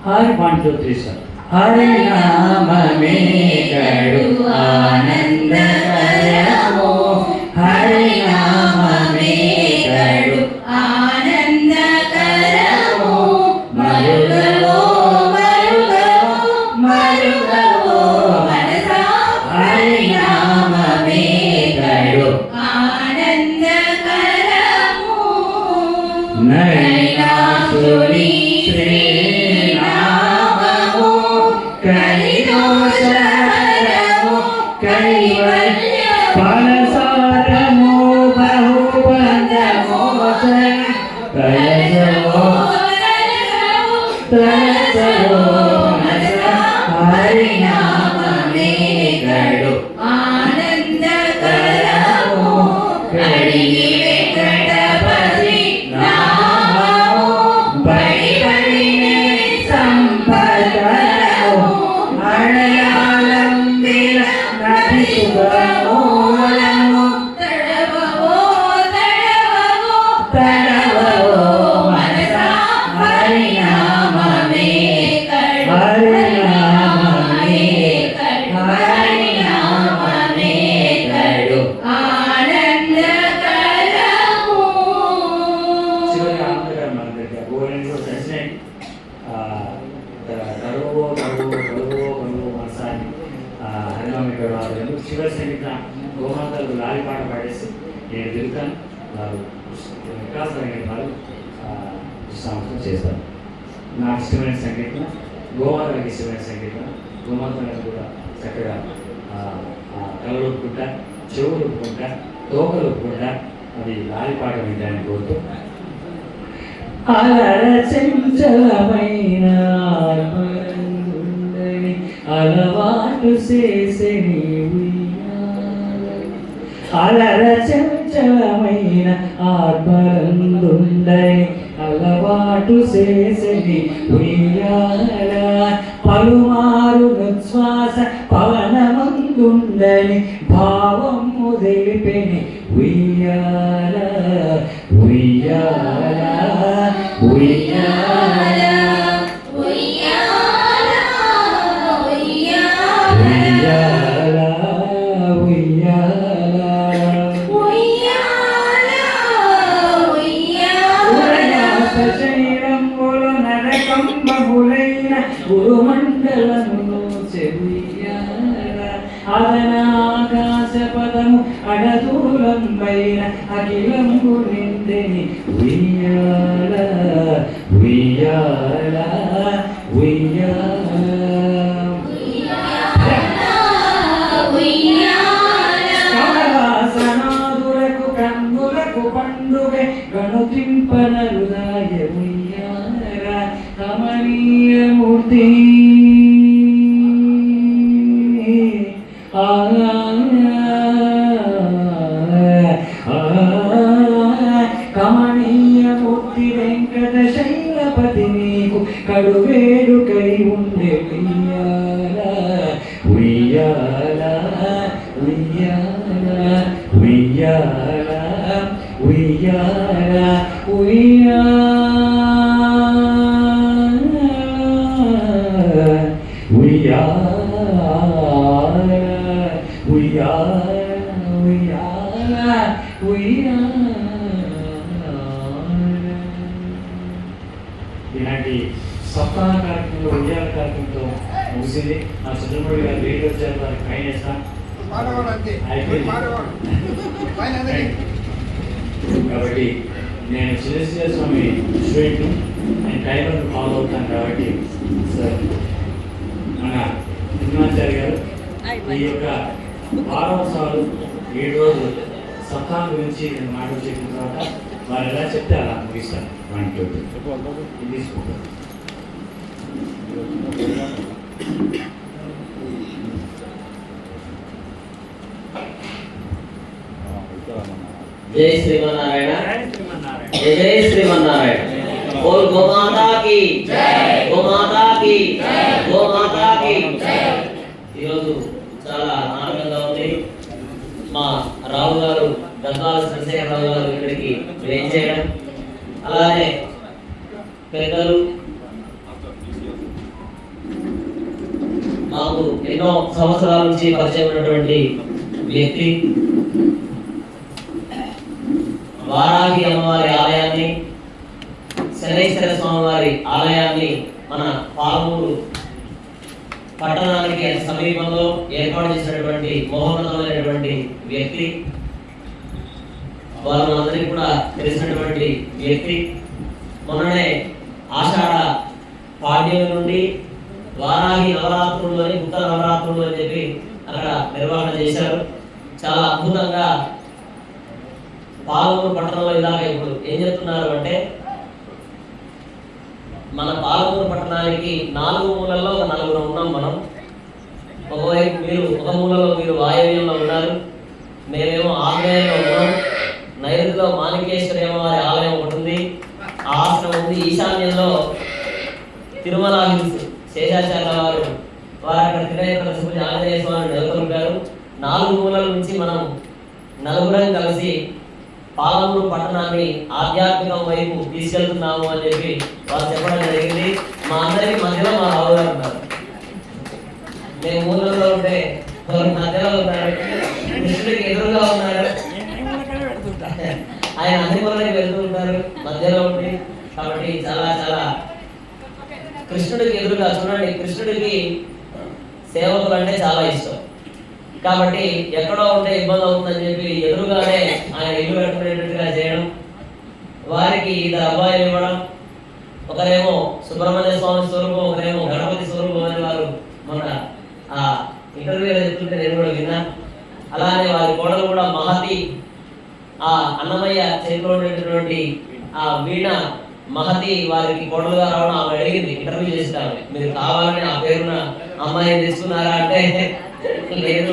S1: హరి 1 2 3 సార్. హరి నామమే కడు ఆనందకరము, హరి నామమే కడు
S4: ఆనందకరము, మరుగవో మరుగవో మరుగవో మనసా, హరి నామమే కడు ఆనందకరము,
S1: నైనాసుని శ్రీనామము కలిదోషహరము కైవల్య ఫలసారము బహుబంధమోచన తలసవో తలసవో మనసా, హరి నామమే కడు
S4: ఆనందకరము, కడిగి వెంకటపతి నామము,
S1: బడి బడినే
S4: సంపదకరము, ప్రణయాలంబిల నది శుభమూలము తడవవో మనసా హరినామమే హరినామమే కడు ఆనందకరము.
S5: చివరి ఆనందకరం మన దగ్గర గోవిందో దర్శనం గడువో మనసాన్ని హరినామి గడవాలి చివరి సంగీతం గోమాతలు లాలిపాట పాడేసి నేను తిరుగుతాను వారు వికాసమైన వారు సంవత్సరం చేస్తారు. నాకు ఇష్టమైన సంగీతం గోమాతలకు ఇష్టమైన సంగీతం గోమాతలకు కూడా చక్కగా కళ్ళు ఒప్పుకుంటా చెవులు ఒప్పుకుంటా తోకలు ఒప్పుకుంటా అది లాలిపాట వినడానికి కోరుతూ అలర చంచలమైన ఆర్భరంగుండని అలవాటు చేసెని ఉయ్యాలని. అలర చంచలమైన ఆర్భరంగుండని అలవాటు చేసెని ఉయ్యాల. పలుమారు శ్వాస పవనమందుండని భావము తెలిపెని ఉయ్యాల ఉయ్యాల ఉయ్యాల ఉయ్యాల శరీరములు నరకంబులైన గురుమండలమును చెయ్యాల. అదనాకాశ పదము అడదూలంబైన అఖిలంబు నిండెని ఉయ్యాల ఉయ్యాల ఉయ్యాల. కమలాసనాదులకు కన్నులకు పండుగ గణతింపనరుదాయ ఉయ్యాల. కమనీయమూర్తి కమనీయమూర్తి వెంకట శైలపతి నీకు కడువేడుకై ఉండే ఉయ్యాల ఉయ్యాల ఉయ్యాల ఉయ్యాల ఉయ్యాల ఇలాంటి సప్తాహ కార్యక్రమంలో ఉద్యాన కార్యక్రమంతో ముగిసింది. మా చంద్రమౌళి గారు రేడియో వచ్చారు వారికి పైన వేస్తాం కాబట్టి నేను చిరశ్రీ స్వామి స్టూడెంట్ నేను టైలర్ని ఫాలో అవుతాను కాబట్టి సార్ మన హిమాచారి గారు ఈ యొక్క వారోత్సవాలు 7 రోజులు సప్తాహం గురించి నేను మాటలు చెప్పిన తర్వాత వారు ఎలా చెప్తే అలా ముగిస్తాను. తీసుకుంటాను.
S2: జై శ్రీమన్నారాయణ జై శ్రీమన్నారాయణ. బోల్ గోమాతా కి గోమాతా కి గోమాతా కి. ఈరోజు చాలా ఆనందంగా ఉంది. మా రావు గారు గంగాల చంద్రశేఖరరావు గారు ఇక్కడికి వేయించేయడం, అలానే పెద్దలు మాకు ఎన్నో సంవత్సరాల నుంచి పరిచయం ఉన్నటువంటి వ్యక్తి వారాహి అమ్మవారి ఆలయాన్ని, శనైశ్వర స్వామి వారి ఆలయాన్ని మన పాలమూరు పట్టణానికి సమీపంలో ఏర్పాటు చేసినటువంటి మహోన్నతమైనటువంటి వ్యక్తి, వాళ్ళందరికీ కూడా తెలిసినటువంటి వ్యక్తి. మొన్ననే ఆషాఢ పాడ్యం నుండి వారాహి నవరాత్రులు అని, ఉత్తర నవరాత్రులు అని చెప్పి అక్కడ నిర్వహణ చేశారు. చాలా అద్భుతంగా పాలమూరు పట్టణంలో ఇలాగ ఇప్పుడు ఏం చెప్తున్నారు అంటే, మన పాలమూరు పట్టణానికి 4 మూలల్లో ఒక 4 ఉన్నాం మనం. ఒకవైపు మీరు ఒక మూలలో మీరు వాయవ్యంలో ఉన్నారు, మేమేమో ఆగ్నేయంలో ఉన్నాం. నైరుతిలో మాణికేశ్వరి అమ్మవారి ఆలయం ఒకటి ఉంది, ఆశ్రమం ఉంది. ఈశాన్యంలో తిరుమల హిల్స్ శేషాచార్య వారు వారు అక్కడ త్రినేత్ర శ్రీ ఆంజనేయ స్వామిని నెలకొల్పారు. 4 మూలల నుంచి మనం నలుగురం కలిసి పాలమూరు పట్టణాన్ని ఆధ్యాత్మికం వైపు తీసుకెళ్తున్నాము అని చెప్పి వారు చెప్పడం జరిగింది. మా అందరికి మధ్యలో మా రావు గారు ఉన్నారు. మేము మూలలో ఉంటే వారు మధ్యలో ఉన్నారు, కృష్ణుడికి ఎదురుగా ఉన్నారు, ఆయన అన్ని మూలకి వెళ్తూ ఉంటారు మధ్యలో ఉండి. కాబట్టి చాలా చాలా కృష్ణుడికి ఎదురుగా చూడండి, కృష్ణుడికి సేవకులు అంటే చాలా ఇష్టం. కాబట్టి ఎక్కడో ఉంటే ఇబ్బంది అవుతుందని చెప్పి ఎదురుగానే ఆయన ఇల్లు కట్టుకునేటట్టుగా చేయడం, వారికి 2 అబ్బాయిలు ఇవ్వడం, ఒకరేమో సుబ్రహ్మణ్య స్వామి స్వరూపం, ఒకరేమో గణపతి స్వరూపం అని వారు మొన్న ఆ ఇంటర్వ్యూలో చెప్తుంటే నేను కూడా విన్నా. అలానే వారి కోడలు కూడా మహతి, ఆ అన్నమయ్య చేతిలో ఉండేటటువంటి ఆ వీణ మహతి వారికి కోడలుగా రావడం ఆమె అడిగింది ఇంటర్వ్యూ చేస్తాను, మీరు కావాలని ఆ పేరున అమ్మాయిని తీసుకున్నారా అంటే లేదు,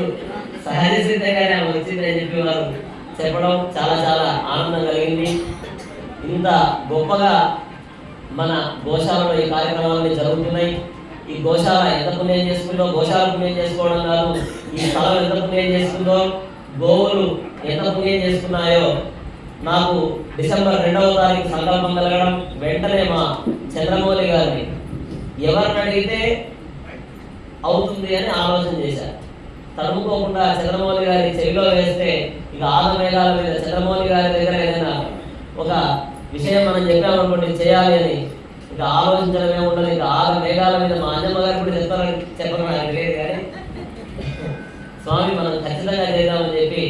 S2: సహజ సిద్ధంగానే ఆమె వచ్చింది అని చెప్పి వారు చెప్పడం చాలా చాలా ఆనందం కలిగింది. ఇంత గొప్పగా మన గోశాలలో ఈ కార్యక్రమాలన్నీ జరుగుతున్నాయి. ఈ గోశాల ఎంత పుణ్యం చేసుకుందో, గోశాల పుణ్యం చేసుకోవడం కాదు, ఈ స్థలం ఎంత పుణ్యం చేసుకుందో, గోవులు ఎంత పుణ్యం చేసుకున్నాయో. నాకు డిసెంబర్ 2వ తారీఖు సంకల్పం కలగడం, వెంటనే మా చంద్రమౌళి గారిని ఎవరిని అడిగితే అవుతుంది అని ఆలోచన చేశారు. తడుముకోకుండా చంద్రమౌళి గారి చెవిలో వేస్తే ఇక ఆగమేఘాల మీద చంద్రమౌళి గారి దగ్గర ఏదైనా ఒక విషయం మనం చెప్పామనుకోండి చేయాలి అని ఇక ఆలోచించడమే ఉండదు. ఇక ఆగమేఘాల మీద మా అన్నమ్మ గారు కూడా చెప్పడం నాకు లేదు, కానీ స్వామి మనం ఖచ్చితంగా చేద్దామని చెప్పి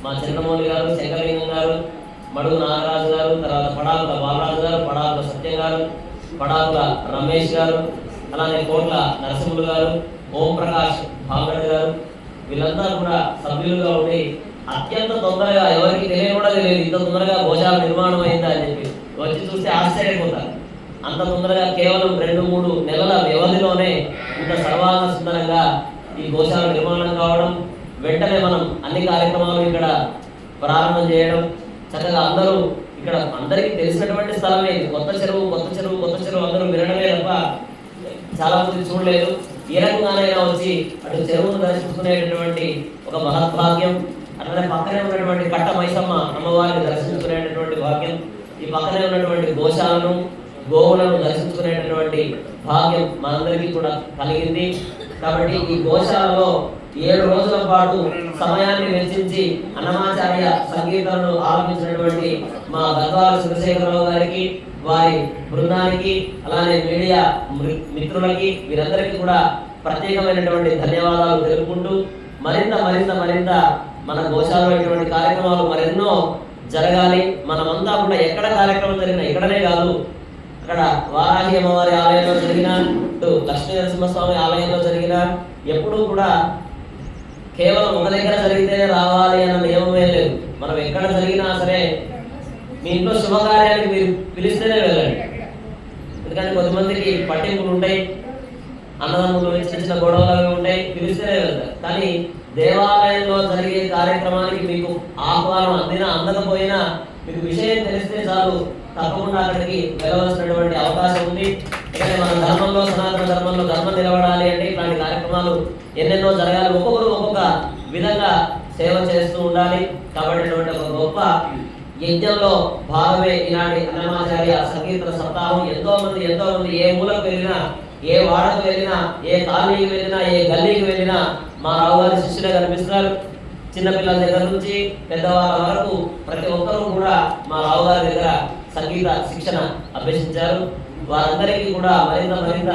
S2: మా చంద్రమౌళి గారు, శంకరలింగం గారు, మడుగు నాగరాజు గారు, తర్వాత పడాకుల బాలరాజు గారు, పడాకుల సత్యం గారు, పడాకుల రమేష్ గారు, అలానే కోట్ల నరసింహులు గారు, ఓం ప్రకాష్ భాగడ్ గారు, వీళ్ళంతా కూడా సభ్యులుగా ఉండి అత్యంత తొందరగా, ఎవరికి తెలియని కూడా తెలియదు ఇంత తొందరగా గోశాల నిర్మాణం అయిందా అని చెప్పి వచ్చి చూస్తే ఆశ్చర్యపోతారు. అంత తొందరగా కేవలం 2-3 నెలల వ్యవధిలోనే ఇంత సర్వాంగ సుందరంగా ఈ గోశాల నిర్మాణం కావడం, వెంటనే మనం అన్ని కార్యక్రమాలు ఇక్కడ ప్రారంభం చేయడం, చక్కగా అందరూ ఇక్కడ అందరికీ తెలిసినటువంటి స్థలమే ఇది. కొత్త చెరువు అందరూ వినడమే తప్ప చాలా మంది చూడలేదు. ఏ రకంగానైనా వచ్చి అటు చెరువును దర్శించుకునేటటువంటి ఒక మహద్భాగ్యం, అట్లనే పక్కనే ఉన్నటువంటి కట్ట మైసమ్మ అమ్మవారిని దర్శించుకునేటటువంటి భాగ్యం, ఈ పక్కనే ఉన్నటువంటి గోశాలను, గోవులను దర్శించుకునేటటువంటి భాగ్యం మనందరికీ కూడా కలిగింది. కాబట్టి ఈ గోశాలలో 7 రోజుల పాటు సమయాన్ని వెచ్చించి అన్నమాచార్య సంగీతాలను ఆలపించినటువంటి మా గద్వాల చంద్రశేఖరరావు గారికి, వారి బృందానికి, అలానే మీడియా మిత్రులకి, వీరందరికీ కూడా ప్రత్యేకమైనటువంటి ధన్యవాదాలు తెలుపుకుంటూ మరింత మన గోశాలలో ఇటువంటి కార్యక్రమాలు మరెన్నో జరగాలి. మనమంతా కూడా ఎక్కడ కార్యక్రమం జరిగినా, ఇక్కడనే కాదు, అక్కడ వారాహి అమ్మవారి ఆలయంలో జరిగిన, ఇటు లక్ష్మీ నరసింహస్వామి ఆలయంలో జరిగిన, ఎప్పుడూ కూడా కేవలం ఒక దగ్గర జరిగితేనే రావాలి అన్న నియమమే లేదు. మనం ఎక్కడ జరిగినా సరే మీ ఇంట్లో శుభకార్యానికి మీరు పిలిస్తేనే వెళ్ళండి. ఎందుకంటే కొంతమందికి పట్టింపులు ఉంటాయి, అన్నదమ్ములు చిన్న గొడవలు అవి ఉంటాయి, పిలిస్తేనే వెళ్తారు. కానీ దేవాలయంలో జరిగే కార్యక్రమానికి మీకు ఆహ్వానం అందినా అందకపోయినా మీకు విషయం తెలిస్తే చాలు, తప్పకుండా అక్కడికి వెళ్ళవలసినటువంటి అవకాశం ఉంది. ఎందుకంటే మన ధర్మంలో, సనాతన ధర్మంలో ధర్మం నిలబడాలి అంటే ఇట్లాంటి కార్యక్రమాలు ఎన్నెన్నో జరగాలి. ఒక్కొక్కరు ఒక్కొక్క విధంగా సేవ చేస్తూ ఉండాలి. కాబట్టి ఒక గొప్ప యజ్ఞంలో భాగమే ఈనాటి అన్నమాచార్య సంకీర్తన సప్తాహం. ఎంతో మంది ఏ మూలకు వెళ్ళినా, ఏ వాడకు వెళ్ళినా, ఏ కాలనీకి వెళ్ళినా, ఏ గల్లీకి వెళ్ళినా మా రావు గారి శిష్యులే కనిపిస్తారు. చిన్నపిల్లల దగ్గర నుంచి పెద్దవాళ్ళ వరకు ప్రతి ఒక్కరూ కూడా మా రావు గారి దగ్గర సంగీత శిక్షణ అభ్యసించారు. వారందరికీ కూడా మరింత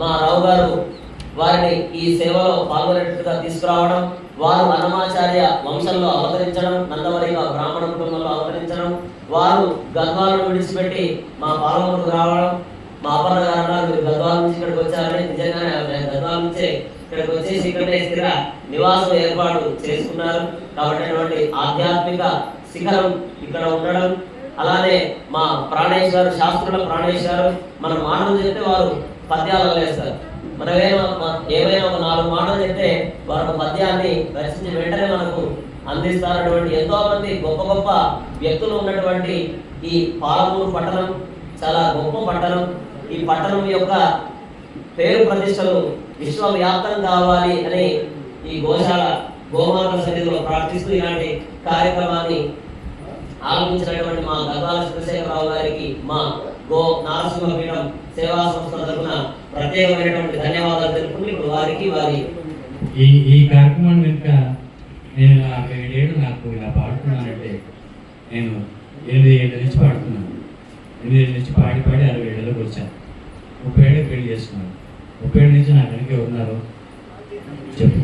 S2: మా రావు గారు వారిని ఈ సేవలో పాల్గొనేట్టుగా తీసుకురావడం, వారు అన్నమాచార్య వంశంలో అవతరించడం, నందవరిక బ్రాహ్మణ కుటుంబంలో అవతరించడం, వారు గద్వాలను విడిచిపెట్టి మా పాలమూరుకు రావడం. మా అపర్ణ గారు అన్నారు, మీరు గద్వాల నుంచి ఇక్కడికి వచ్చారని. నిజంగానే గద్వాల నుంచే ఇక్కడికి వచ్చేసి ఇక్కడే స్థిర నివాసం ఏర్పాటు చేసుకున్నారు. కాబట్టి అటువంటి ఆధ్యాత్మిక శిఖరం ఇక్కడ ఉండడం, అలానే మా ప్రాణేష్ గారు, శాస్త్రుల ప్రాణేష్ గారు, మన మాటలు చెప్తే వారు పద్యాలు వేస్తారు. మనం ఏమైనా ఒక 4 మాటలు చెప్తే వారు ఒక పద్యాన్ని రచించి వెంటనే మనకు అందిస్తారటువంటి ఎంతో మంది గొప్ప వ్యక్తులు ఉన్నటువంటి ఈ పాలమూరు పట్టణం చాలా గొప్ప పట్టణం. ఈ పట్టణం యొక్క పేరు ప్రతిష్టలు విశ్వవ్యాప్తం కావాలి అని ఈ గోశాల గోమాతల సన్నిధిలో ప్రార్థిస్తూ ఇలాంటి కార్యక్రమాన్ని ఆలోచించినటువంటి మా గద్వాల చంద్రశేఖరరావు గారికి మా గో నారసింహపీఠం సేవా సంస్థ తరఫున ప్రత్యేకమైనటువంటి ధన్యవాదాలు తెలుపుకుంటూ ఇప్పుడు వారికి వారి
S1: ఈ కార్యక్రమం వెనుక నేను 57 ఏళ్ళు నాకు ఇలా పాడుతున్నానంటే నేను 8 ఏళ్ళ నుంచి పాడుతున్నాను. 8 ఏళ్ళ నుంచి పాడి 60 ఏళ్ళకి వచ్చాను. 30 ఏళ్ళకి పెళ్లి చేసుకున్నాను. 30 ఏళ్ళ నుంచి నా వెనక ఉన్నారు చెప్పు.